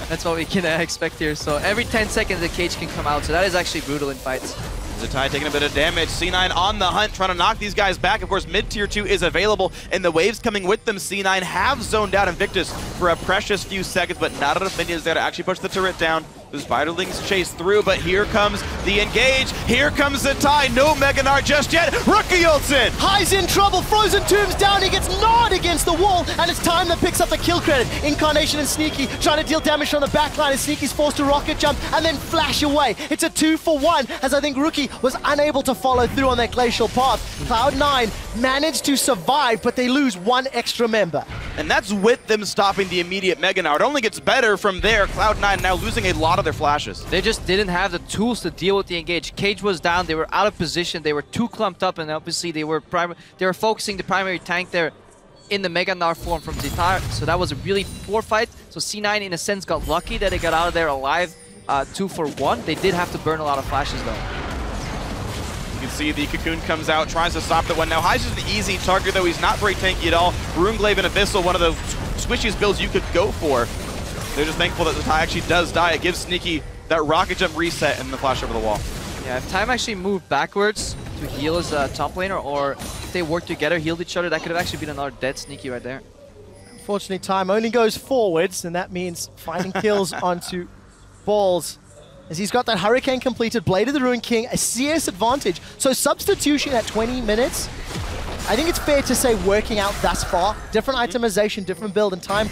That's what we can expect here. So every 10 seconds the cage can come out, so that is actually brutal in fights.
Zatai taking a bit of damage. C9 on the hunt, trying to knock these guys back. Of course, mid-tier 2 is available, and the waves coming with them. C9 have zoned out Invictus for a precious few seconds, but not enough minions there to actually push the turret down. The Spiderlings chase through, but here comes the engage. Here comes Zatai. No Mega Gnar just yet. Rookie ults in.
High's in trouble. Frozen Tomb's down. He gets gnawed against the wall, and it's Time that picks up the kill credit. Incarnation and Sneaky trying to deal damage from the backline, and Sneaky's forced to rocket jump and then flash away. It's a 2-for-1, as I think Rookie was unable to follow through on that glacial path. Cloud9 managed to survive, but they lose one extra member.
And that's with them stopping the immediate Mega Gnar. It only gets better from there. Cloud9 now losing a lot of their flashes.
They just didn't have the tools to deal with the engage. Cage was down, they were out of position, they were too clumped up, and obviously they were focusing the primary tank there in the Mega Gnar form from Zitar, so that was a really poor fight. So C9 in a sense got lucky that they got out of there alive 2-for-1. They did have to burn a lot of flashes though.
You can see the Cocoon comes out, tries to stop the one. Now Hy's just an easy target though, he's not very tanky at all. Runeglaive and Abyssal, one of the squishiest builds you could go for. They're just thankful that Zatai actually does die. It gives Sneaky that rocket jump reset and the flash over the wall.
Yeah, if Time actually moved backwards to heal his top laner, or if they worked together, healed each other, that could have actually been another dead Sneaky right there.
Unfortunately, Time only goes forwards, and that means finding kills onto Balls. As he's got that Hurricane completed, Blade of the Ruined King, a CS advantage. So substitution at 20 minutes, I think it's fair to say working out thus far. Different itemization, different build, and Time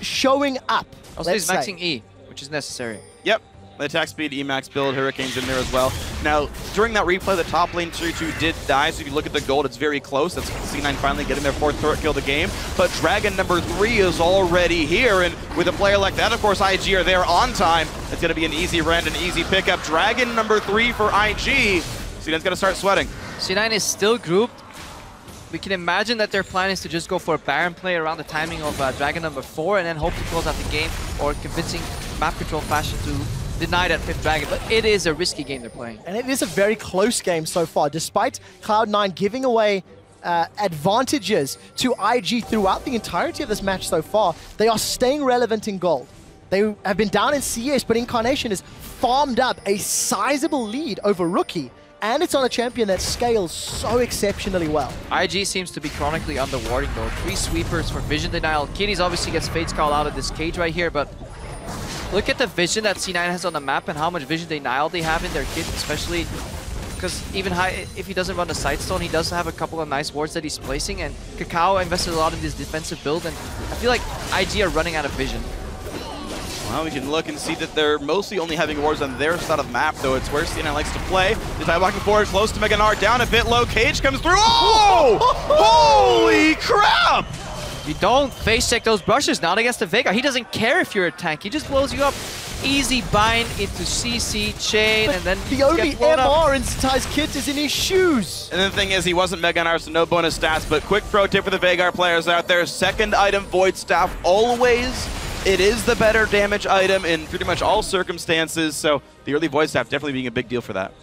showing up.
Also he's maxing E, which is necessary.
Yep. The attack speed, Emax build, Hurricane's in there as well. Now, during that replay, the top lane tier 2 did die, so if you look at the gold, it's very close. That's C9 finally getting their 4th turret kill of the game. But Dragon number 3 is already here, and with a player like that, of course, IG are there on time. It's going to be an easy rend, an easy pickup. Dragon number 3 for IG. C9's going to start sweating.
C9 is still grouped. We can imagine that their plan is to just go for a Baron play around the timing of Dragon number 4 and then hope to close out the game, or convincing map control fashion to deny that 5th Dragon. But it is a risky game they're playing.
And it is a very close game so far. Despite Cloud9 giving away advantages to IG throughout the entirety of this match so far, they are staying relevant in gold. They have been down in CS, but Incarnation has farmed up a sizable lead over Rookie. And it's on a champion that scales so exceptionally well.
IG seems to be chronically underwarding though. 3 sweepers for vision denial. Kitties obviously gets Fate's Call out of this cage right here, but look at the vision that C9 has on the map and how much vision denial they have in their kit, especially because even if he doesn't run the side stone, he does have a couple of nice wards that he's placing, and Kakao invested a lot in this defensive build, and I feel like IG are running out of vision.
Well, we can look and see that they're mostly only having wards on their side of the map, though it's where C9 likes to play. The tie walking forward, close to Mega Nart, down a bit low. Cage comes through. Oh! Holy crap!
You don't face check those brushes, not against the Veigar. He doesn't care if you're a tank. He just blows you up. Easy bind into CC, chain,
But
and then
the only
MR
MR in Tai's kit is in his shoes.
And the thing is, he wasn't Mega Nart, so no bonus stats, but quick pro tip for the Veigar players out there. Second item, Void Staff, always. It is the better damage item in pretty much all circumstances, so the early Void Staff definitely being a big deal for that.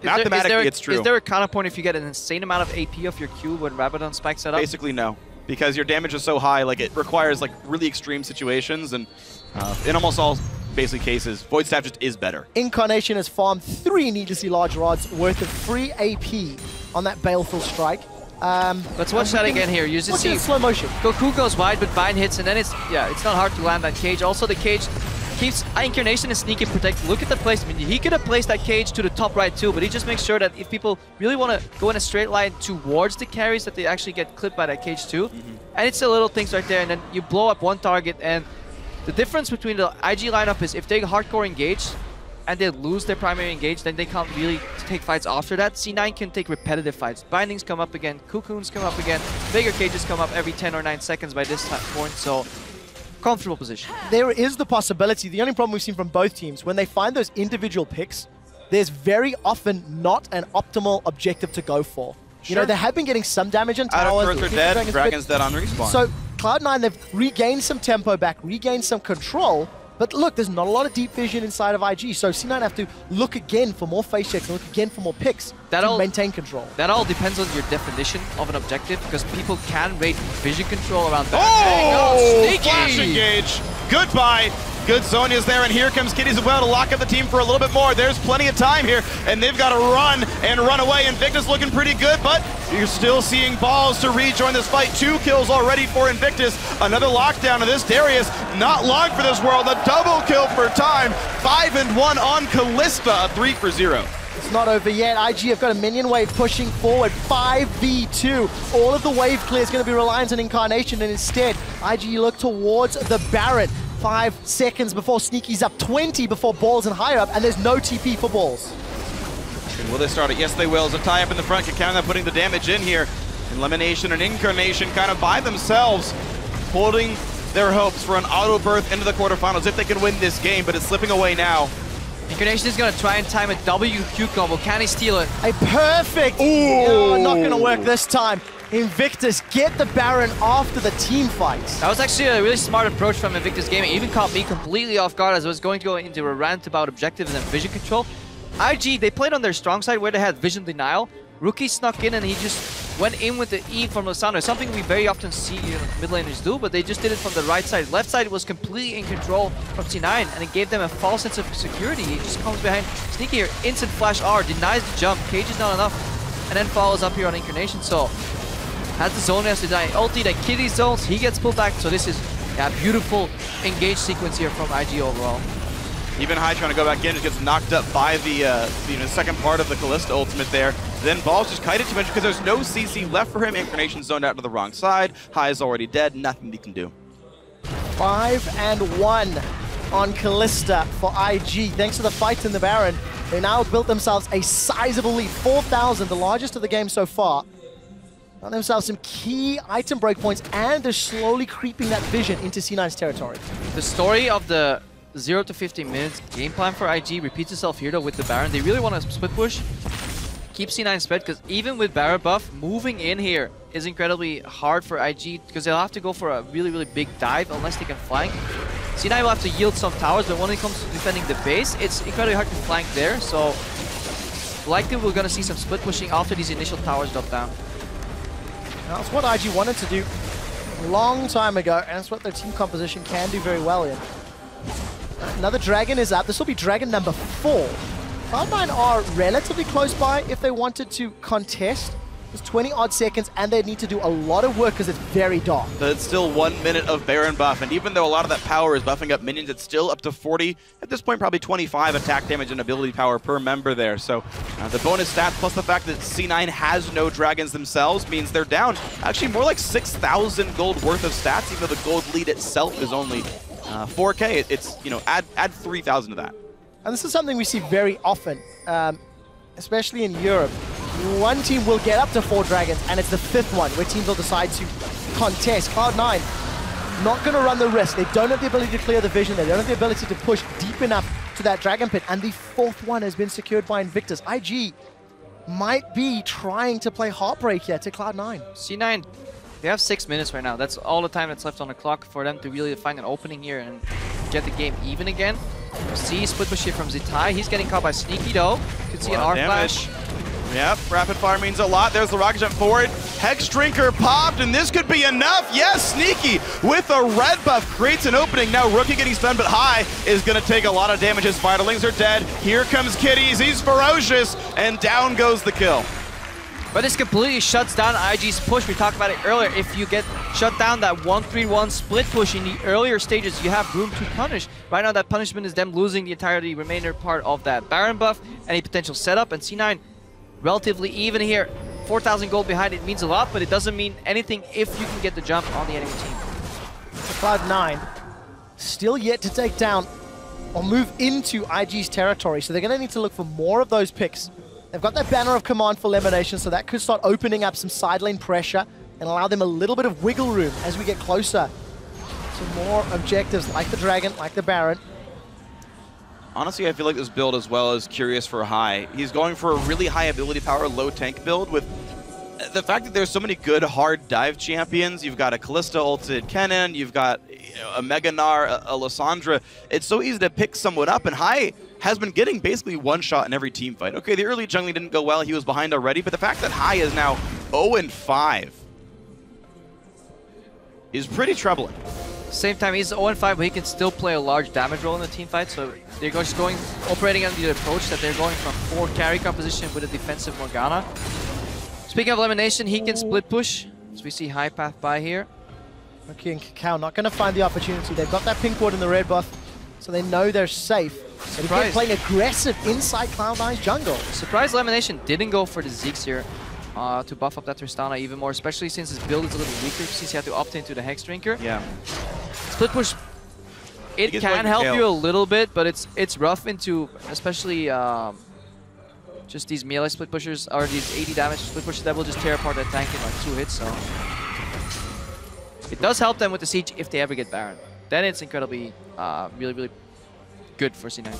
Mathematically, it's true.
Is there a counterpoint if you get an insane amount of AP off your Q when Rabadon spikes it up?
Basically, no. Because your damage is so high, like it requires like really extreme situations, and in almost all basic cases, Void Staff just is better.
Incarnation has farmed 3 needlessly large rods worth of free AP on that Baleful Strike.
Let's watch that again here. You just see
slow motion.
Goku goes wide, but Bind hits, and then it's not hard to land that Cage. Also, the Cage keeps Incarnation and Sneaky Protect. Look at the placement. He could have placed that Cage to the top right too, but he just makes sure that if people really want to go in a straight line towards the carries, that they actually get clipped by that Cage too. And it's the little things right there, and then you blow up one target. And the difference between the IG lineup is if they hardcore engage and they lose their primary engage, then they can't really take fights after that. C9 can take repetitive fights. Bindings come up again, Cocoons come up again, bigger Cages come up every 10 or 9 seconds by this point, so comfortable position.
There is the possibility, the only problem we've seen from both teams, when they find those individual picks, there's very often not an optimal objective to go for. You know, they have been getting some damage on towers.
Out of are dead, Dragon's dead on respawn.
So Cloud9, they've regained some tempo back, regained some control, but look, there's not a lot of deep vision inside of IG, so C9 have to look again for more face checks, and look again for more picks to maintain control.
That all depends on your definition of an objective, because people can rate vision control around that.
Oh! Flash engage. Goodbye. Good Zonia's there, and here comes Kitties as well to lock up the team for a little bit more. There's plenty of time here, and they've got to run and run away. Invictus looking pretty good, but you're still seeing balls to rejoin this fight. 2 kills already for Invictus. Another lockdown of this Darius. Not long for this world. A double kill for time. 5 and 1 on Kalista. 3 for 0.
It's not over yet. IG have got a minion wave pushing forward. 5v2. All of the wave clear is going to be reliant on Incarnation, and instead, IG look towards the Baron. 5 seconds before Sneaky's up, 20 before Balls and higher up, and there's no TP for Balls.
And will they start it? Yes, they will. So tie up in the front, Kakao putting the damage in here. Elimination and Incarnation kind of by themselves, holding their hopes for an auto berth into the quarterfinals if they can win this game, but it's slipping away now.
Incarnation is going to try and time a WQ combo. Can he steal it?
A perfect!
Ooh.
No, not going to work this time. Invictus get the Baron after the team fights.
That was actually a really smart approach from Invictus Gaming. It even caught me completely off guard as I was going to go into a rant about objectives and vision control. IG, they played on their strong side where they had vision denial. Rookie snuck in and he just went in with the E from Losano. Something we very often see mid laners do, but they just did it from the right side. Left side was completely in control from C9, and it gave them a false sense of security. He just comes behind Sneaky here, instant flash R, denies the jump, Cage is not enough, and then follows up here on Incarnation. So has the zone, has to die ulti, that Kitty zones, he gets pulled back. So this is a beautiful engage sequence here from IG overall.
Even High trying to go back in, just gets knocked up by the second part of the Kalista ultimate there. Then Balls just kited too much because there's no CC left for him. Incarnation zoned out to the wrong side. High is already dead, nothing he can do.
5 and 1 on Kalista for IG. Thanks to the fight in the Baron, they now built themselves a sizable lead, 4,000, the largest of the game so far. Got themselves some key item breakpoints, and they're slowly creeping that vision into C9's territory.
The story of the 0 to 15 minutes game plan for IG repeats itself here though with the Baron. They really want to split push, keep C9 spread, because even with Baron buff, moving in here is incredibly hard for IG because they'll have to go for a really, really big dive unless they can flank. C9 will have to yield some towers, but when it comes to defending the base, it's incredibly hard to flank there. So likely we're going to see some split pushing after these initial towers drop down.
That's what IG wanted to do a long time ago, and that's what their team composition can do very well in. Another Dragon is up. This will be Dragon number 4. Cloud9 are relatively close by if they wanted to contest. It's 20 odd seconds, and they need to do a lot of work because it's very dark.
But it's still 1 minute of Baron buff, and even though a lot of that power is buffing up minions, it's still up to 40. At this point, probably 25 attack damage and ability power per member there. So the bonus stats, plus the fact that C9 has no dragons themselves, means they're down actually more like 6,000 gold worth of stats, even though the gold lead itself is only 4K. It's, you know, add 3,000 to that.
And this is something we see very often, especially in Europe. One team will get up to 4 dragons, and it's the 5th one where teams will decide to contest. Cloud9 not going to run the risk. They don't have the ability to clear the vision. They don't have the ability to push deep enough to that dragon pit. And the 4th one has been secured by Invictus. IG might be trying to play Heartbreak here to Cloud9.
C9, they have 6 minutes right now. That's all the time that's left on the clock for them to really find an opening here and get the game even again. See split push here from Zitai. He's getting caught by Sneaky though. You can see an R flash.
Yep, rapid fire means a lot. There's the rocket jump forward. Hex Drinker popped, and this could be enough. Yes, Sneaky with a red buff creates an opening. Now Rookie getting stunned, but High is going to take a lot of damage. His Vitalings are dead. Here comes Kitties. He's ferocious, and down goes the kill.
But this completely shuts down IG's push. We talked about it earlier. If you get shut down that 1-3-1 split push in the earlier stages, you have room to punish. Right now, that punishment is them losing the entirety remainder part of that Baron buff, any potential setup, and C9 relatively even here. 4,000 gold behind it means a lot, but it doesn't mean anything if you can get the jump on the enemy team.
Cloud9 still yet to take down or move into IG's territory, so they're going to need to look for more of those picks. They've got that banner of command for elimination, so that could start opening up some side lane pressure and allow them a little bit of wiggle room as we get closer to more objectives like the Dragon, like the Baron.
Honestly, I feel like this build as well is curious for High. He's going for a really high ability power, low tank build with the fact that there's so many good hard dive champions. You've got a Callista ulted Kennen, you've got a Mega Gnar, a Lissandra. It's so easy to pick someone up, and High has been getting basically one shot in every team fight. Okay, the early jungling didn't go well, he was behind already, but the fact that High is now 0-5 is pretty troubling.
Same time, he's 0-5, but he can still play a large damage role in the team fight, so they're just operating under the approach that they're going from 4 carry composition with a defensive Morgana. Speaking of elimination, he can split push, so we see High path by here.
Rookie and Kakao not going to find the opportunity. They've got that pink ward and the red buff, so they know they're safe. And again, playing aggressive inside Cloud9's jungle.
Surprise elimination didn't go for the Zeeks here to buff up that Tristana even more, especially since his build is a little weaker, since he had to opt into the Hex Drinker.
Yeah.
Split push, it can help you a little bit, but it's rough into, especially just these melee split pushers, or these 80 damage split pushers that will just tear apart that tank in like 2 hits, so. It does help them with the siege if they ever get Baron. Then it's incredibly, really good for C9.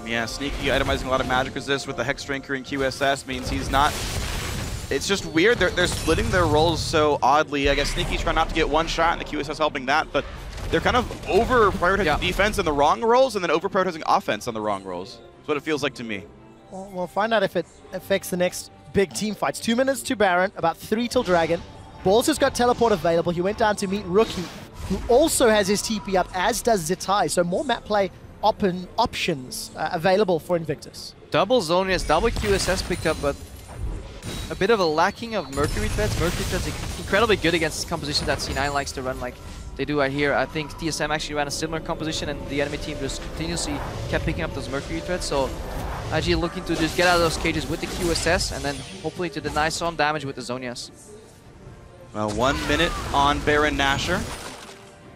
Yeah, Sneaky itemizing a lot of magic resist with the Hex Drinker and QSS means he's not... It's just weird, they're splitting their roles so oddly. I guess Sneaky's trying not to get one shot and the QSS helping that, but they're kind of over-prioritizing defense in the wrong roles and then over-prioritizing offense on the wrong roles. That's what it feels like to me.
Well, we'll find out if it affects the next big team fights. 2 minutes to Baron, about 3 till Dragon. Balls has got teleport available. He went down to meet Rookie, who also has his TP up, as does Zitai. So more map play options available for Invictus.
Double Zonius, double QSS picked up, but a bit of a lacking of Mercury threats. Mercury threats are incredibly good against compositions that C9 likes to run like they do right here. I think TSM actually ran a similar composition and the enemy team just continuously kept picking up those Mercury threats. So IG looking to just get out of those cages with the QSS and then hopefully to deny some damage with the Zonias.
Well, 1 minute on Baron Nashor.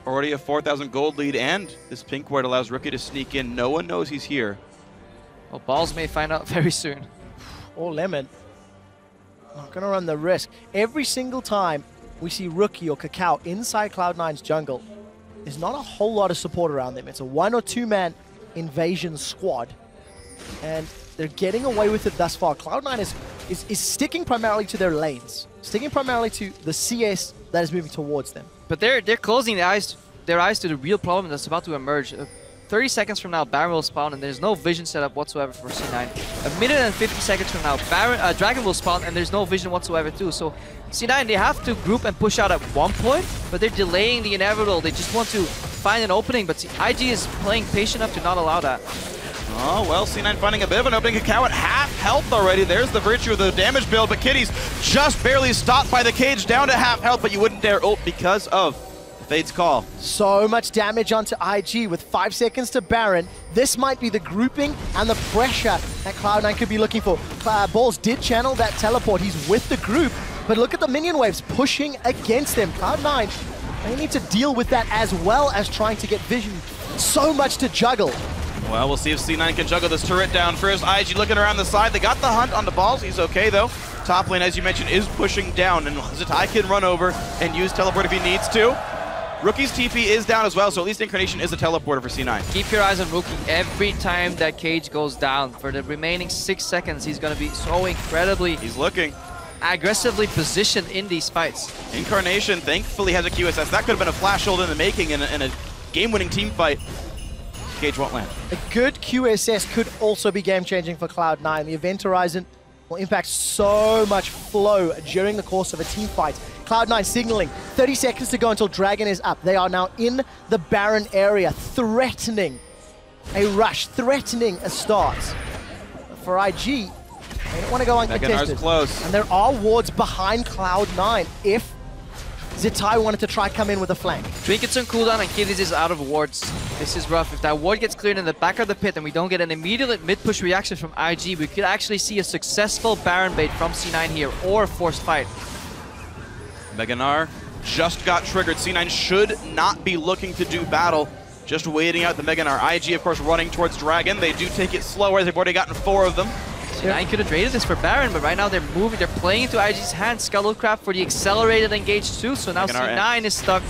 Already a 4,000 gold lead, and this pink ward allows Rookie to sneak in. No one knows he's here.
Well, Balls may find out very soon.
Or Lemon. Not going to run the risk. Every single time we see Rookie or Kakao inside Cloud9's jungle, there's not a whole lot of support around them. It's a 1 or 2 man invasion squad, and they're getting away with it thus far. Cloud9 is sticking primarily to their lanes, sticking primarily to the CS that is moving towards them.
But they're closing their eyes to the real problem that's about to emerge. 30 seconds from now, Baron will spawn, and there's no vision setup whatsoever for C9. A minute and 50 seconds from now, Dragon will spawn, and there's no vision whatsoever too. So C9, they have to group and push out at one point, but they're delaying the inevitable. They just want to find an opening, but IG is playing patient enough to not allow that.
Oh, well, C9 finding a bit of an opening. Kakao at half health already. There's the virtue of the damage build, but Kitty's just barely stopped by the cage, down to half health, but you wouldn't dare ult because of Fade's call.
So much damage onto IG with 5 seconds to Baron. This might be the grouping and the pressure that Cloud9 could be looking for. Balls did channel that teleport. He's with the group, but look at the minion waves pushing against them. Cloud9, they need to deal with that as well as trying to get vision. So much to juggle.
Well, we'll see if C9 can juggle this turret down first. IG looking around the side. They got the hunt on the balls. He's okay, though. Top lane, as you mentioned, is pushing down, and Zatai can run over and use teleport if he needs to. Rookie's TP is down as well, so at least Incarnation is a teleporter for C9.
Keep your eyes on Rookie. Every time that cage goes down, for the remaining 6 seconds, he's going to be so incredibly...
He's looking.
Aggressively positioned in these fights.
Incarnation thankfully has a QSS. That could have been a flash hold in the making in a game-winning team fight. Cage won't land.
A good QSS could also be game-changing for Cloud9. The Event Horizon will impact so much flow during the course of a team fight. Cloud9 signaling 30 seconds to go until Dragon is up. They are now in the Baron area, threatening a rush, threatening a start. But for IG, they don't want to go uncontested.
Close.
And there are wards behind Cloud9 if Zatai wanted to try come in with a flank.
Trinkets on cooldown and Kiddies is out of wards. This is rough. If that ward gets cleared in the back of the pit and we don't get an immediate mid-push reaction from IG, we could actually see a successful Baron bait from C9 here, or a forced fight.
Meganar just got triggered. C9 should not be looking to do battle. Just waiting out the Meganar. IG, of course, running towards Dragon. They do take it slower. They've already gotten 4 of them.
C9 could have traded this for Baron, but right now they're moving. They're playing into IG's hands. Scuttlecraft for the accelerated engage too. So now C9 is stuck.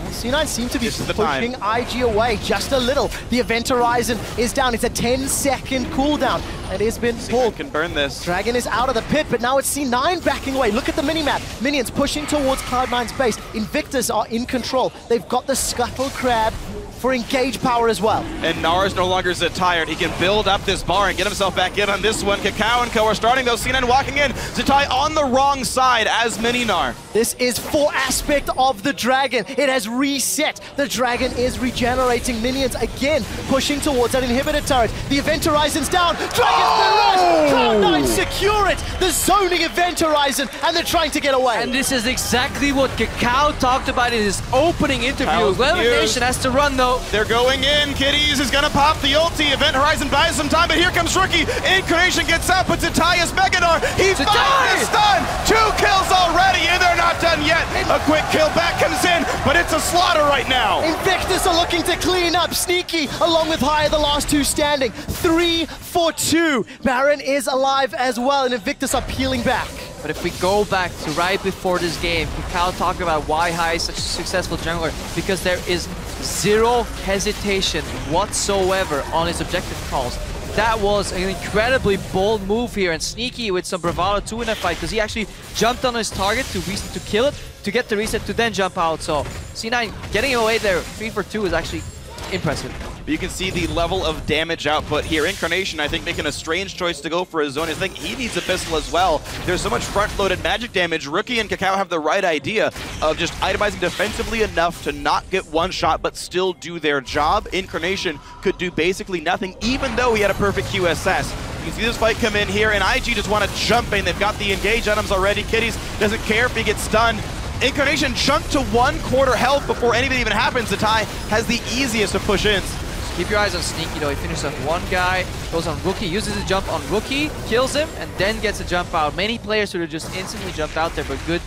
C9 seem to be pushing IG away just a little. The Event Horizon is down. It's a 10-second cooldown. It has been pulled.
Can burn this.
Dragon is out of the pit, but now it's C9 backing away. Look at the minimap. Minions pushing towards Cloud9's base. Invictus are in control. They've got the Scuttle Crab for engage power as well.
And Nar is no longer tired. He can build up this bar and get himself back in on this one. Kakao and Co are starting though. C9 walking in. Zatai on the wrong side as mini Nar.
This is full aspect of the Dragon. It has reset. The Dragon is regenerating minions again, pushing towards that inhibitor turret. The Event Horizon's down. Dragon's the rush. Cloud9 secure it. The zoning Event Horizon, and they're trying to get away.
And this is exactly what Kakao talked about in his opening interview. Elimination has to run though.
They're going in. Kiddies is gonna pop the ulti. Event Horizon buys some time, but here comes Rookie. Incarnation gets out, but Zatai is Meganar. He finds the stun. 2 kills already, and they're not done yet. A quick kill back comes in, but it's a slaughter right now.
Invictus are looking to clean up. Sneaky, along with High, the last 2 standing. 3 for 2. Baron is alive as well, and Invictus are peeling back.
But if we go back to right before this game, Kakao talked about why High is such a successful jungler, because there is 0 hesitation whatsoever on his objective calls. That was an incredibly bold move here, and Sneaky with some bravado too in that fight, because he actually jumped on his target to kill it, to get the reset, to then jump out. So C9 getting away there 3 for 2 is actually impressive.
But you can see the level of damage output here. Incarnation, I think, making a strange choice to go for a zone. I think he needs a pistol as well. There's so much front-loaded magic damage. Rookie and Kakao have the right idea of just itemizing defensively enough to not get one shot, but still do their job. Incarnation could do basically nothing, even though he had a perfect QSS. You can see this fight come in here, and IG just want to jump in. They've got the engage items already. Kiddies doesn't care if he gets stunned. Incarnation jumped to 1/4 health before anything even happens. Zatai has the easiest of push-ins.
Keep your eyes on Sneaky though. He finishes off 1 guy, goes on Rookie, uses a jump on Rookie, kills him, and then gets a jump out. Many players would have just instantly jumped out there, but good,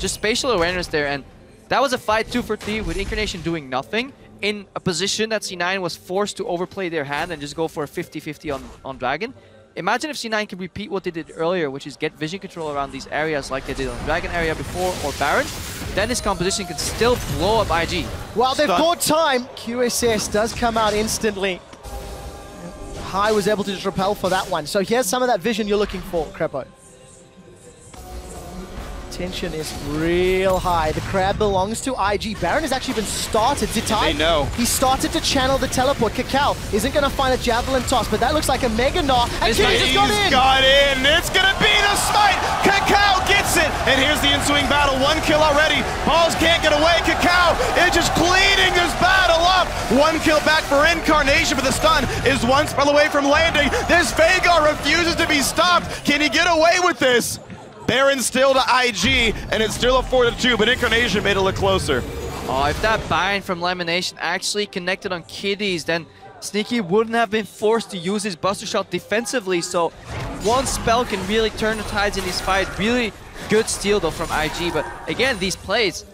just spatial awareness there. And that was a fight 2 for 3 with Incarnation doing nothing in a position that C9 was forced to overplay their hand and just go for a 50-50 on Dragon. Imagine if C9 can repeat what they did earlier, which is get vision control around these areas like they did on Dragon area before or Baron. Then this composition can still blow up IG.
While they've got time, QSS does come out instantly. High was able to just repel for that one. So here's some of that vision you're looking for, Crepo. Tension is real high. The crab belongs to IG. Baron has actually been started. Zatai,
they know.
He started to channel the teleport. Kakao isn't going to find a javelin toss, but that looks like a Mega Gnar. And Kiddies just got in.
It's going to be the smite. Kakao gets takes it, and here's the ensuing battle. 1 kill already. Balls can't get away. Kakao is just cleaning this battle up. 1 kill back for Incarnation, but the stun is 1 spell away from landing. This FLICKR refuses to be stopped. Can he get away with this? Baron still to IG, and it's still a 4-2, but Incarnation made it look closer.
Oh, if that bind from Lamination actually connected on Kitties, then Sneaky wouldn't have been forced to use his Buster Shot defensively, so one spell can really turn the tides in this fight. Really good steal though from IG, but again, these plays,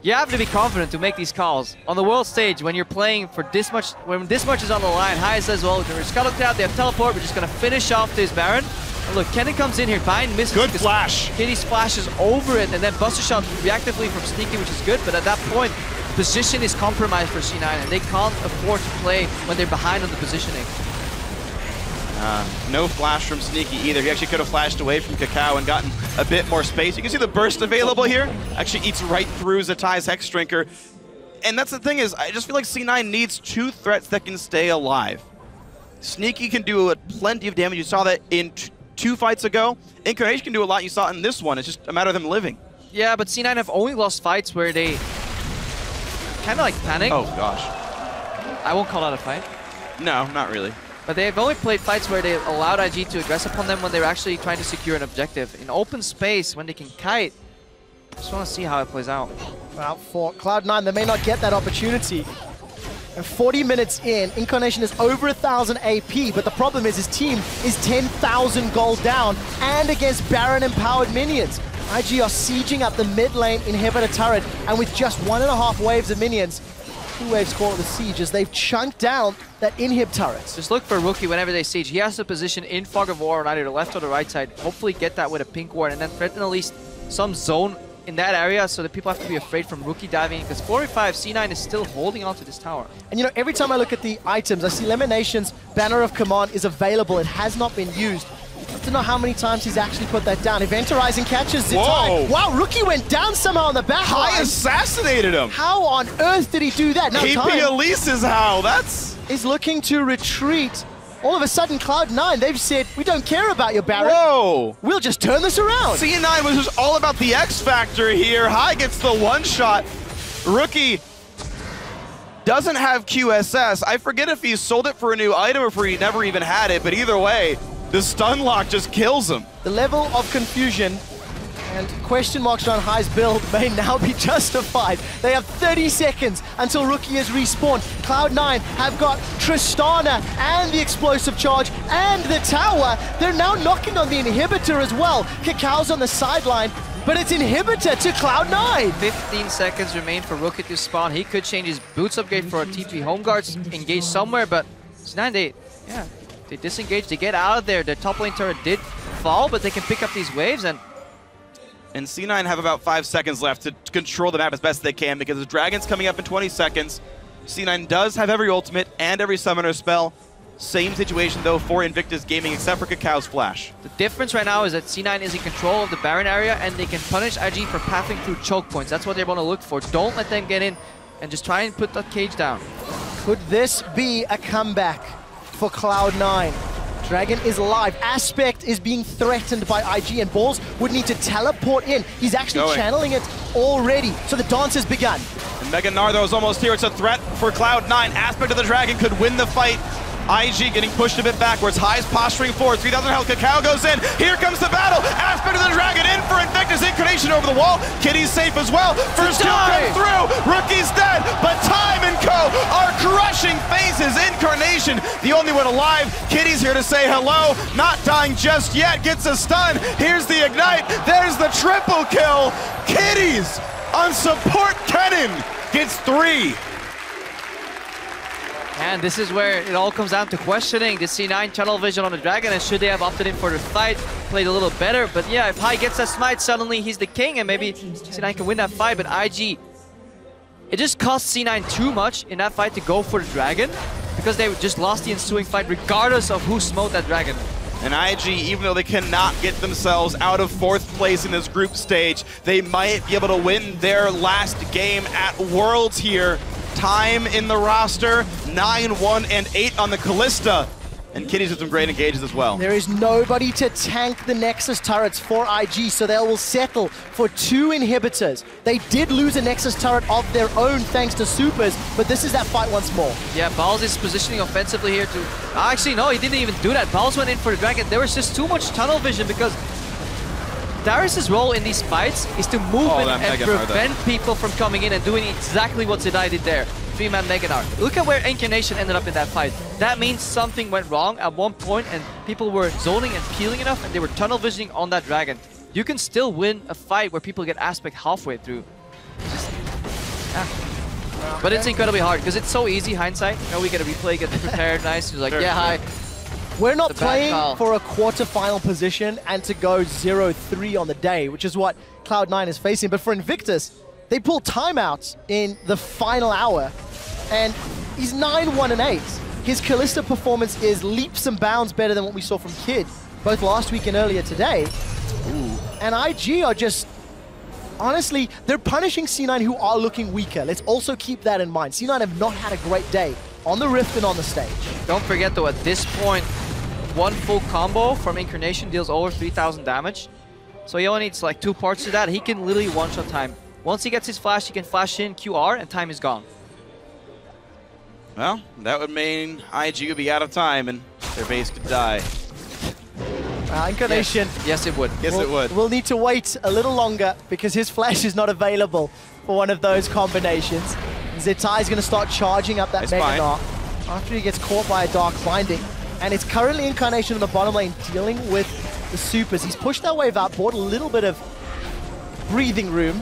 you have to be confident to make these calls. On the world stage, when you're playing for this much, when this much is on the line, High says, well, they're Scuttle Cloud, they have Teleport, we're just gonna finish off this Baron. And look, Kennen comes in here, Bind misses.
Good flash.
Kitty splashes over it, and then Buster Shot reactively from Sneaky, which is good, but at that point, position is compromised for C9, and they can't afford to play when they're behind on the positioning.
No flash from Sneaky either. He actually could have flashed away from Kakao and gotten a bit more space. You can see the burst available here. Actually eats right through Zatai's Hex Drinker. And that's the thing is, I just feel like C9 needs 2 threats that can stay alive. Sneaky can do plenty of damage. You saw that in 2 fights ago. Incarnation can do a lot. You saw it in this one. It's just a matter of them living.
Yeah, but C9 have only lost fights where they kind of like panic.
Oh gosh.
I won't call that a fight.
No, not really.
But they've only played fights where they allowed IG to aggress upon them when they're actually trying to secure an objective. In open space, when they can kite, just want to see how it plays out.
Well, for Cloud9, they may not get that opportunity. And 40 minutes in, Incarnation is over 1,000 AP, but the problem is his team is 10,000 gold down and against Baron empowered minions. IG are sieging up the mid lane inhibitor turret, and with just 1.5 waves of minions, 2 waves call it the siege as they've chunked down that inhib turret.
Just look for Rookie whenever they siege. He has to position in Fog of War on either the left or the right side. Hopefully get that with a pink ward and then threaten at least some zone in that area so that people have to be afraid from Rookie diving in, because 4v5, C9 is still holding on to this tower.
And you know, every time I look at the items, I see Lemonation's Banner of Command is available. It has not been used. I have to know how many times he's actually put that down. Eventurizing catches Zatai. Wow, Rookie went down somehow on the back line.
High assassinated him.
How on earth did he do that? Now
KP Elise is how. That's...
is looking to retreat. All of a sudden, Cloud9, they've said, we don't care about your Baron.
Whoa.
We'll just turn this around.
C9 was just all about the X factor here. High gets the one shot. Rookie doesn't have QSS. I forget if he sold it for a new item or if he never even had it, but either way, the stun lock just kills him.
The level of confusion and question marks on High's build may now be justified. They have 30 seconds until Rookie is respawned. Cloud9 have got Tristana and the explosive charge and the tower. They're now knocking on the inhibitor as well. Kakao's on the sideline, but it's inhibitor to Cloud9.
15 seconds remain for Rookie to spawn. He could change his boots upgrade for a TP home guards, engage somewhere, but C9, they disengage, they get out of there. Their top lane turret did fall, but they can pick up these waves, and
C9 have about 5 seconds left to control the map as best they can because the Dragon's coming up in 20 seconds. C9 does have every ultimate and every summoner spell. Same situation though for Invictus Gaming except for Kakao's flash.
the difference right now is that C9 is in control of the Baron area and they can punish IG for pathing through choke points. That's what they want to look for. Don't let them get in and just try and put that cage down.
Could this be a comeback for Cloud9? Dragon is live. Aspect is being threatened by IG, and Balls would need to teleport in. He's actually channeling it already. So the dance has begun.
And Mega Nardo is almost here. It's a threat for Cloud9. Aspect of the Dragon could win the fight. IG getting pushed a bit backwards. High's posturing forward. 3,000 health. Kakao goes in. Here comes the battle. Aspect of the Dragon in for Invictus. Incarnation over the wall. Kitty's safe as well. First kill comes through. Rookie's dead. But Time and Co. are crushing faces. Incarnation, the only one alive. Kitty's here to say hello. Not dying just yet. Gets a stun. Here's the ignite. There's the triple kill. Kitty's on support Kennen gets 3.
And this is where it all comes down to questioning the C9 tunnel vision on the Dragon, and should they have opted in for the fight, played a little better. But yeah, if High gets that smite, suddenly he's the king and maybe C9 can win that fight. But IG, it just cost C9 too much in that fight to go for the Dragon because they just lost the ensuing fight regardless of who smote that Dragon.
And IG, even though they cannot get themselves out of 4th place in this group stage, they might be able to win their last game at Worlds here. Time in the roster, 9, 1, and 8 on the Callista. And Kitties with some great engages as well.
There is nobody to tank the Nexus turrets for IG, so they will settle for 2 inhibitors. They did lose a Nexus turret of their own thanks to supers, but this is that fight once more.
Yeah, Balls is positioning offensively here to... Actually, no, he didn't even do that. Balls went in for the Dragon. There was just too much tunnel vision because Darius' role in these fights is to move and prevent people from coming in and doing exactly what Zidai did there. 3-man Meganar. Look at where Incarnation ended up in that fight. That means something went wrong at one point and people were zoning and peeling enough and they were tunnel visioning on that Dragon. You can still win a fight where people get aspect halfway through. But it's incredibly hard because it's so easy, hindsight. You know, we get a replay, get prepared, nice. You're like, yeah, hi.
We're not playing for a quarterfinal position and to go 0-3 on the day, which is what Cloud9 is facing. But for Invictus, they pull timeouts in the final hour, and he's 9-1-8. His Kalista performance is leaps and bounds better than what we saw from Kid, both last week and earlier today. And IG are just, honestly, they're punishing C9 who are looking weaker. Let's also keep that in mind. C9 have not had a great day on the Rift and on the stage.
Don't forget though, at this point, one full combo from Incarnation deals over 3,000 damage. So he only needs like 2 parts to that. He can literally one-shot time. Once he gets his flash, he can flash in QR and time is gone.
Well, that would mean IG would be out of time and their base could die.
Incarnation.
Yes, it would.
Yes, it would.
We'll need to wait a little longer because his flash is not available for one of those combinations. Zetai is going to start charging up that Mega Gnar after he gets caught by a Dark Binding. And it's currently Incarnation in the bottom lane dealing with the supers. He's pushed that wave out, bought a little bit of breathing room.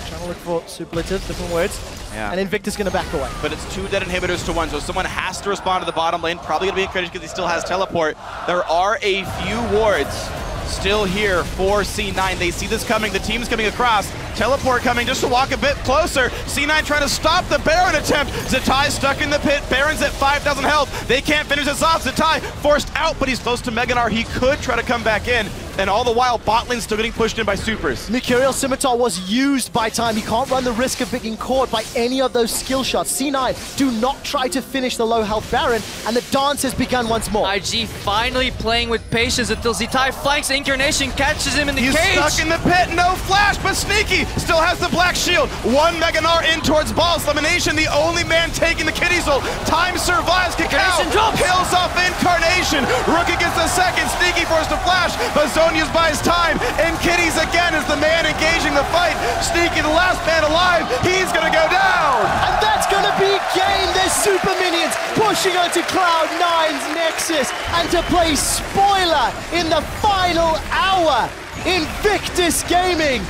Trying to look for superlatives, different words.
Yeah.
And Invictus going to back away.
But it's 2 dead inhibitors to 1, so someone has to respond to the bottom lane. Probably going to be Incarnation because he still has teleport. There are a few wards still here for C9. They see this coming. The team's coming across. Teleport coming just to walk a bit closer. C9 trying to stop the Baron attempt. Zetai stuck in the pit. Baron's at 5,000 health. They can't finish this off. Zetai forced out, but he's close to Mega Gnar. He could try to come back in. And all the while, bot lane's still getting pushed in by supers.
Mercurial Scimitar was used by time. He can't run the risk of being caught by any of those skill shots. C9 do not try to finish the low health Baron, and the dance has begun once more.
IG finally playing with patience until Zetai flanks Incarnation, catches him in the cage.
He's stuck in the pit, no flash, but Sneaky still has the black shield. 1 Mega Gnar in towards Balls. Elimination, the only man taking the Kitties ult. Time survives. Cacao kills off Incarnation. Rookie gets the second. Sneaky forced to flash, but Zonya's buys time, and Kitties again is the man engaging the fight. Sneaky, the last man alive. He's gonna go down.
And that's gonna be game. There's super minions pushing onto Cloud9's Nexus, and to play spoiler in the final hour, Invictus Gaming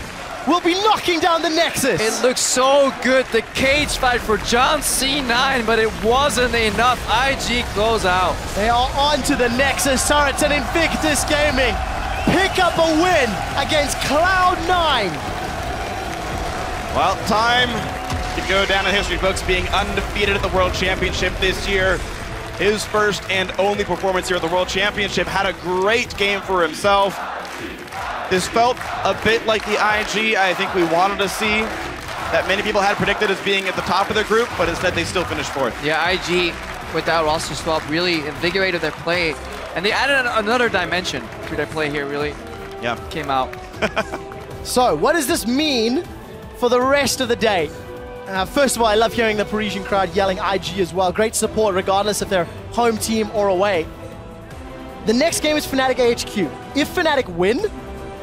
will be knocking down the Nexus.
It looks so good, the cage fight for John C9, but it wasn't enough. IG close out.
They are on to the Nexus turrets, and Invictus Gaming pick up a win against Cloud9.
Well, time to go down in history books, being undefeated at the World Championship this year. His first and only performance here at the World Championship. Had a great game for himself. This felt a bit like the IG I think we wanted to see, that many people had predicted as being at the top of their group, but instead they still finished 4th.
Yeah, IG, with that roster swap, really invigorated their play. And they added another dimension to their play here, really.
Yeah.
Came out.
So, what does this mean for the rest of the day? First of all, I love hearing the Parisian crowd yelling IG as well. Great support, regardless if they're home team or away. The next game is Fnatic AHQ. If Fnatic win,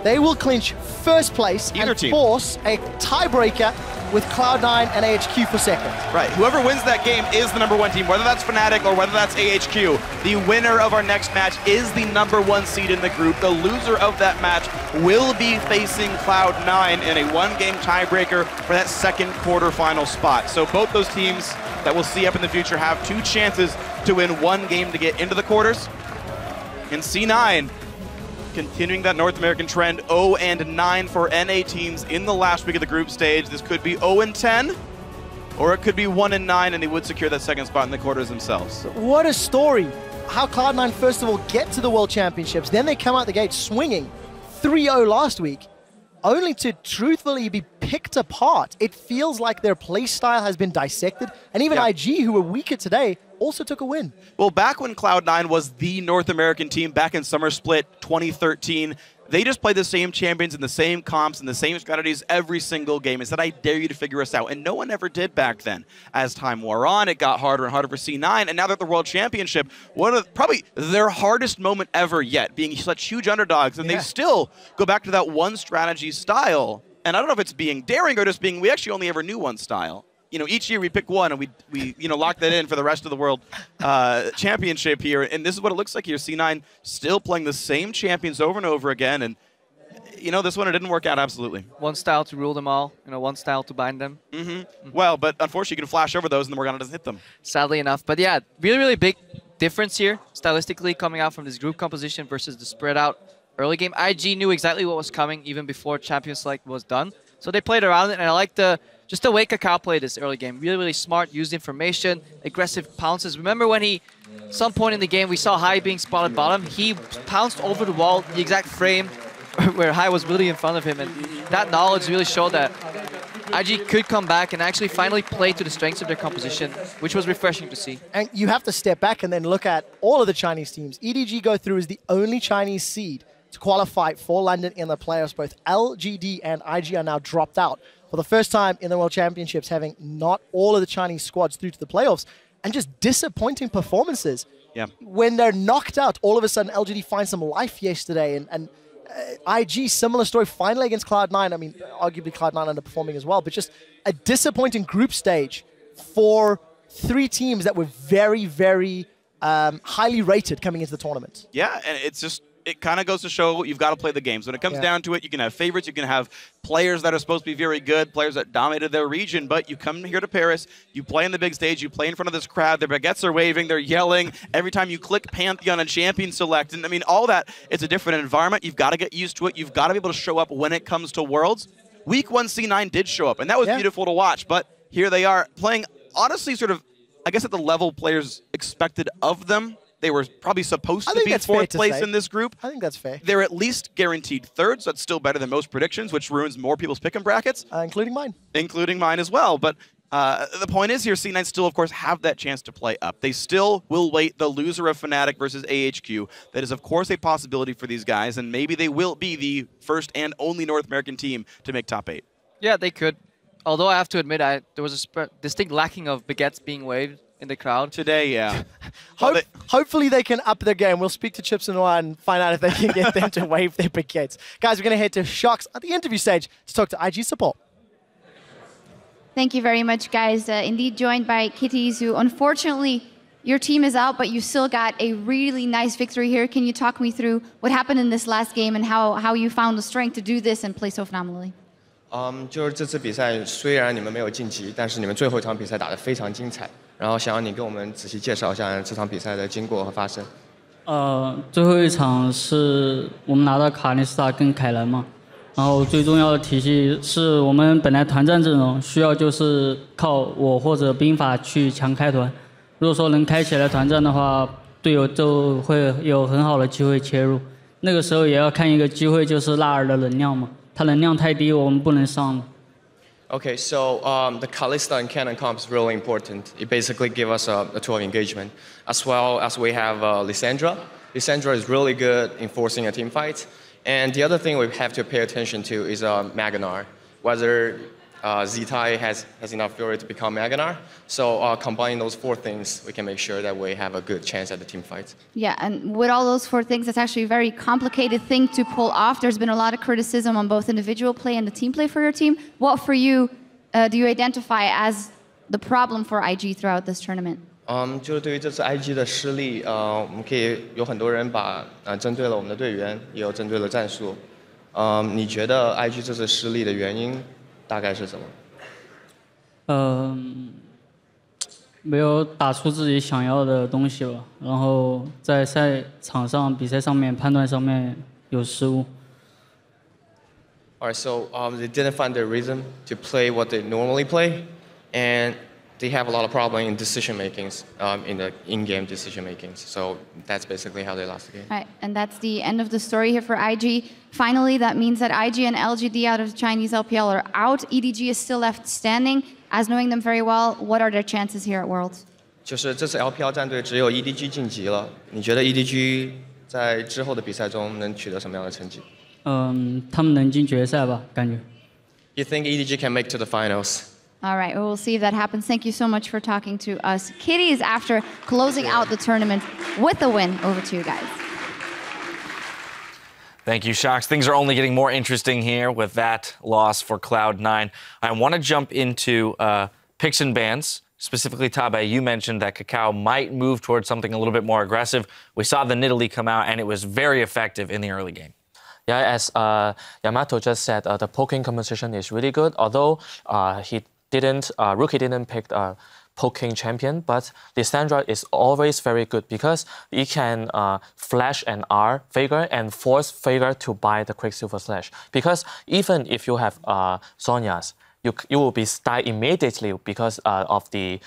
they will clinch first place and force a tiebreaker with Cloud9 and AHQ for second.
Right, whoever wins that game is the #1 team, whether that's Fnatic or whether that's AHQ. The winner of our next match is the #1 seed in the group. The loser of that match will be facing Cloud9 in a 1-game tiebreaker for that second quarterfinal spot. So both those teams that we'll see up in the future have 2 chances to win 1 game to get into the quarters. And C9, continuing that North American trend, 0-9 for NA teams in the last week of the group stage. This could be 0-10, or it could be 1-9, and they would secure that second spot in the quarters themselves.
What a story. How Cloud9 first of all get to the World Championships, then they come out the gate swinging 3-0 last week, only to truthfully be picked apart. It feels like their play style has been dissected, and even IG, who were weaker today, also took a win.
Well, back when Cloud9 was the North American team, back in Summer Split 2013, they just played the same champions and the same comps and the same strategies every single game and said, I dare you to figure us out. And no one ever did back then. As time wore on, it got harder and harder for C9. And now they're at the World Championship, one of probably their hardest moment ever yet, being such huge underdogs. And they still go back to that one strategy style. And I don't know if it's being daring or just being, we actually only ever knew one style. You know, each year we pick one and we lock that in for the rest of the world championship here. And this is what it looks like here. C9 still playing the same champions over and over again. And, you know, this one, it didn't work out absolutely.
One style to rule them all, you know, one style to bind them.
Well, but unfortunately, you can flash over those and the Morgana doesn't hit them.
Sadly enough. But yeah, really, really big difference here, stylistically, coming out from this group composition versus the spread out early game. IG knew exactly what was coming even before Champion Select was done. So they played around it, and I like just the way Kakao played this early game. Really, really smart, used information, aggressive pounces. Remember when some point in the game, we saw Hai being spotted bottom. He pounced over the wall, the exact frame where Hai was really in front of him. And that knowledge really showed that IG could come back and actually finally play to the strengths of their composition, which was refreshing to see.
And you have to step back and then look at all of the Chinese teams. EDG go through as the only Chinese seed to qualify for London in the playoffs. Both LGD and IG are now dropped out for the first time in the World Championships, having not all of the Chinese squads through to the playoffs, and just disappointing performances.
Yeah.
When they're knocked out, all of a sudden LGD finds some life yesterday, and IG, similar story, finally against Cloud9. I mean, arguably Cloud9 underperforming as well, but just a disappointing group stage for three teams that were very, very highly rated coming into the tournament.
Yeah, and it's just, it kind of goes to show you've got to play the games. When it comes down to it, you can have favorites, you can have players that are supposed to be very good, players that dominated their region, but you come here to Paris, you play in the big stage, you play in front of this crowd, their baguettes are waving, they're yelling. Every time you click Pantheon and Champion Select, and I mean, all that, it's a different environment. You've got to get used to it. You've got to be able to show up when it comes to Worlds. Week 1 C9 did show up, and that was beautiful to watch, but here they are playing, honestly, sort of, I guess at the level players expected of them. They were probably supposed to be 4th place in this group.
I think that's fair.
They're at least guaranteed 3rd, so that's still better than most predictions, which ruins more people's pick'em brackets.
Including mine.
Including mine as well. But the point is here, C9 still, of course, have that chance to play up. They still will wait the loser of Fnatic versus AHQ. That is, of course, a possibility for these guys, and maybe they will be the first and only North American team to make top 8.
Yeah, they could. Although I have to admit, there was a distinct lacking of baguettes being waved in the crowd.
Today, yeah.
Hopefully they can up their game. We'll speak to Chips and Noir and find out if they can get them to wave their baguettes. Guys, we're going to head to Shox at the interview stage to talk to IG support.
Thank you very much, guys. Indeed joined by Kitties, who unfortunately your team is out, but you still got a really nice victory here. Can you talk me through what happened in this last game and how you found the strength to do this and play so phenomenally?
就是这次比赛虽然你们没有晋级，但是你们最后一场比赛打得非常精彩。然后想让你跟我们仔细介绍一下这场比赛的经过和发生。
最后一场是我们拿到卡尼斯塔跟凯兰嘛，然后最重要的体系是我们本来团战阵容需要就是靠我或者兵法去强开团，如果说能开起来团战的话，队友就会有很好的机会切入。那个时候也要看一个机会，就是纳尔的能量嘛。 他能量太低，我们不能上。
Okay, so the Kalista and Cannon comp is really important. It basically gives us a tool of engagement, as well as we have Lissandra. Lissandra is really good in forcing a team fight. And the other thing we have to pay attention to is Maganar, whether Zitai has enough fury to become Maganar. So combining those 4 things, we can make sure that we have a good chance at the team fight.
Yeah, and with all those 4 things, it's actually a very complicated thing to pull off. There's been a lot of criticism on both individual play and the team play for your team. What for you do you identify as the problem for IG throughout this tournament?
就是对于这次 IG 的失利，我们可以有很多人把针对了我们的队员，也有针对了战术。你觉得 IG 这次失利的原因？ 大概是什么？
没有打出自己想要的东西吧，然后在赛场上、比赛上面判断上面有失误。
Alright, so they didn't find their rhythm to play what they normally play, and they have a lot of problem in decision makings, in the in-game decision makings. So that's basically how they lost the game.
Right, and that's the end of the story here for IG. Finally, that means that IG and LGD out of the Chinese LPL are out. EDG is still left standing. As knowing them very well, what are their chances here at Worlds?
就是这次 LPL 战队只有 EDG 晋级了，你觉得 EDG 在之后的比赛中能取得什么样的成绩？
他们能进决赛吧，感觉。
You think EDG can make to the finals?
All right, well, we'll see if that happens. Thank you so much for talking to us. Kitties, after closing out the tournament with a win, over to you guys.
Thank you, Shox. Things are only getting more interesting here with that loss for Cloud9. I want to jump into picks and bans. Specifically, Tabe, you mentioned that Kakao might move towards something a little bit more aggressive. We saw the Nidalee come out, and it was very effective in the early game.
Yeah, as Yamato just said, the poking competition is really good. Although Rookie didn't pick a poking champion, but Lissandra is always very good because he can flash an R FLICKR and force FLICKR to buy the Quicksilver Slash. Because even if you have Sonya's, you will be stunned immediately because of the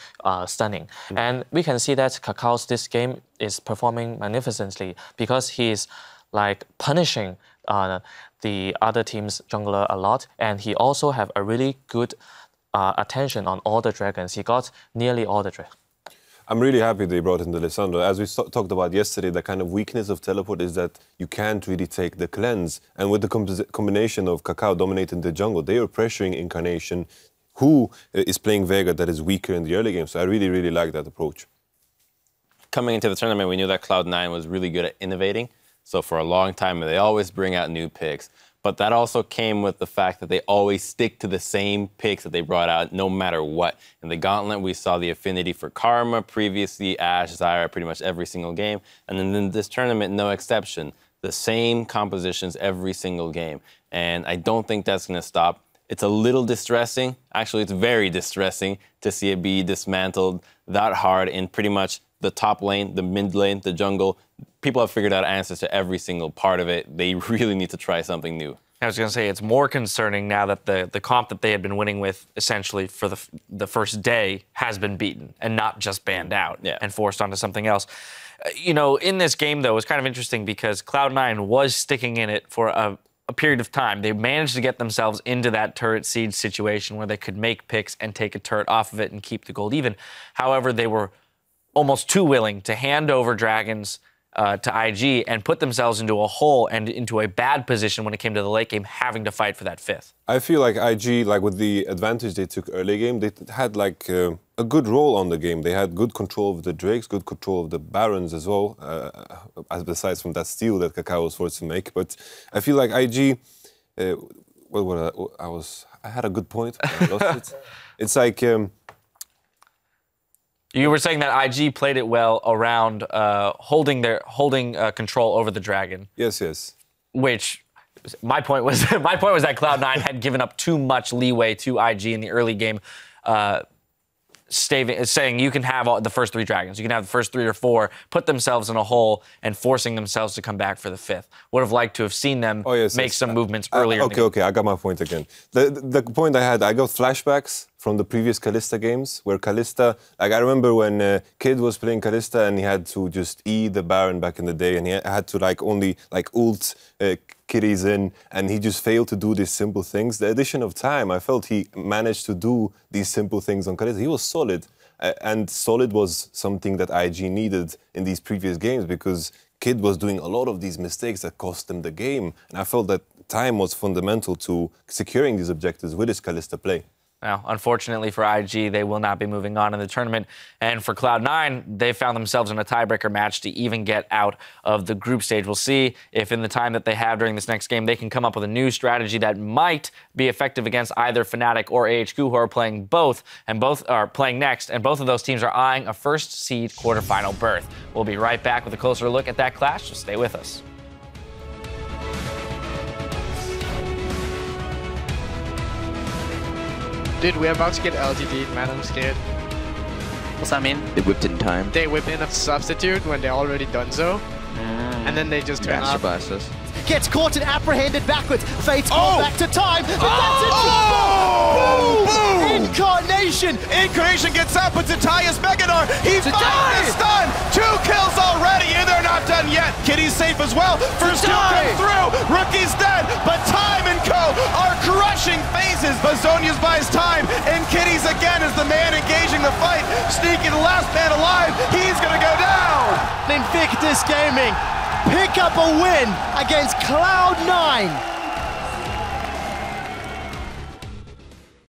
stunning. And we can see that Kakao's this game is performing magnificently because he is like punishing the other team's jungler a lot, and he also have a really good attention on all the dragons. He got nearly all the dragons.
I'm really happy they brought in the Lissandra. As we talked about yesterday, the kind of weakness of teleport is that you can't really take the cleanse. And with the combination of Kakao dominating the jungle, they are pressuring Incarnation, who is playing Vega that is weaker in the early game. So I really, really like that approach.
Coming into the tournament, we knew that Cloud9 was really good at innovating. So for a long time, they always bring out new picks. But that also came with the fact that they always stick to the same picks that they brought out no matter what. In the Gauntlet, we saw the affinity for Karma, previously Ashe, Zyra, pretty much every single game. And then in this tournament, no exception. The same compositions every single game. And I don't think that's going to stop. It's a little distressing. Actually, it's very distressing to see it be dismantled that hard in pretty much the top lane, the mid lane, the jungle. People have figured out answers to every single part of it. They really need to try something new.
I was going to say, it's more concerning now that the comp that they had been winning with essentially for the first day has been beaten and not just banned out and forced onto something else. You know, in this game, though, it was kind of interesting because Cloud9 was sticking in it for a period of time. They managed to get themselves into that turret siege situation where they could make picks and take a turret off of it and keep the gold even. However, they were almost too willing to hand over dragons to IG and put themselves into a hole and into a bad position when it came to the late game, having to fight for that fifth.
I feel like IG, like with the advantage they took early game, they had like a good role on the game. They had good control of the Drakes, good control of the Barons as well, besides from that steal that Kakao was forced to make. But I feel like IG, I had a good point, I lost it. It's like...
You were saying that IG played it well around holding control over the dragon.
Yes, yes.
Which my point was that Cloud9 had given up too much leeway to IG in the early game, saying you can have the first 3 dragons, you can have the first 3 or 4, put themselves in a hole and forcing themselves to come back for the 5th. Would have liked to have seen them make some movements earlier.
Okay, I got my point again. The point I got flashbacks from the previous Kalista games, where Kalista, like I remember when Kid was playing Kalista and he had to just E the Baron back in the day, and he had to like only like ult Kitties in, and he just failed to do these simple things. The addition of time, I felt he managed to do these simple things on Kalista. He was solid, and solid was something that IG needed in these previous games because Kid was doing a lot of these mistakes that cost him the game, and I felt that time was fundamental to securing these objectives with his Kalista play.
Now, unfortunately for IG, they will not be moving on in the tournament. And for Cloud9, they found themselves in a tiebreaker match to even get out of the group stage. We'll see if in the time that they have during this next game, they can come up with a new strategy that might be effective against either Fnatic or AHQ, who are playing both, and both are playing next. And both of those teams are eyeing a first seed quarterfinal berth. We'll be right back with a closer look at that clash, so stay with us.
Dude, we're about to get LGD'd, man, I'm scared.
What's that mean? They whipped in time.
They whip in a substitute when they're already done so. And then they just turn up.
Gets caught and apprehended backwards. Fate's called back to time. And that's a triple! Boom! Incarnation!
Incarnation gets up, but Zatias Megadar, he finds the stun! 2 kills already, and they're not done yet. Kitty's safe as well. First kill comes through. Rookie's dead, but Time and Co. are crushing phases. But Zhonya's buys time, and Kitty's again is the man engaging
the fight, sneaking the last man alive. He's gonna go down.
Invictus Gaming pick up a win against Cloud9.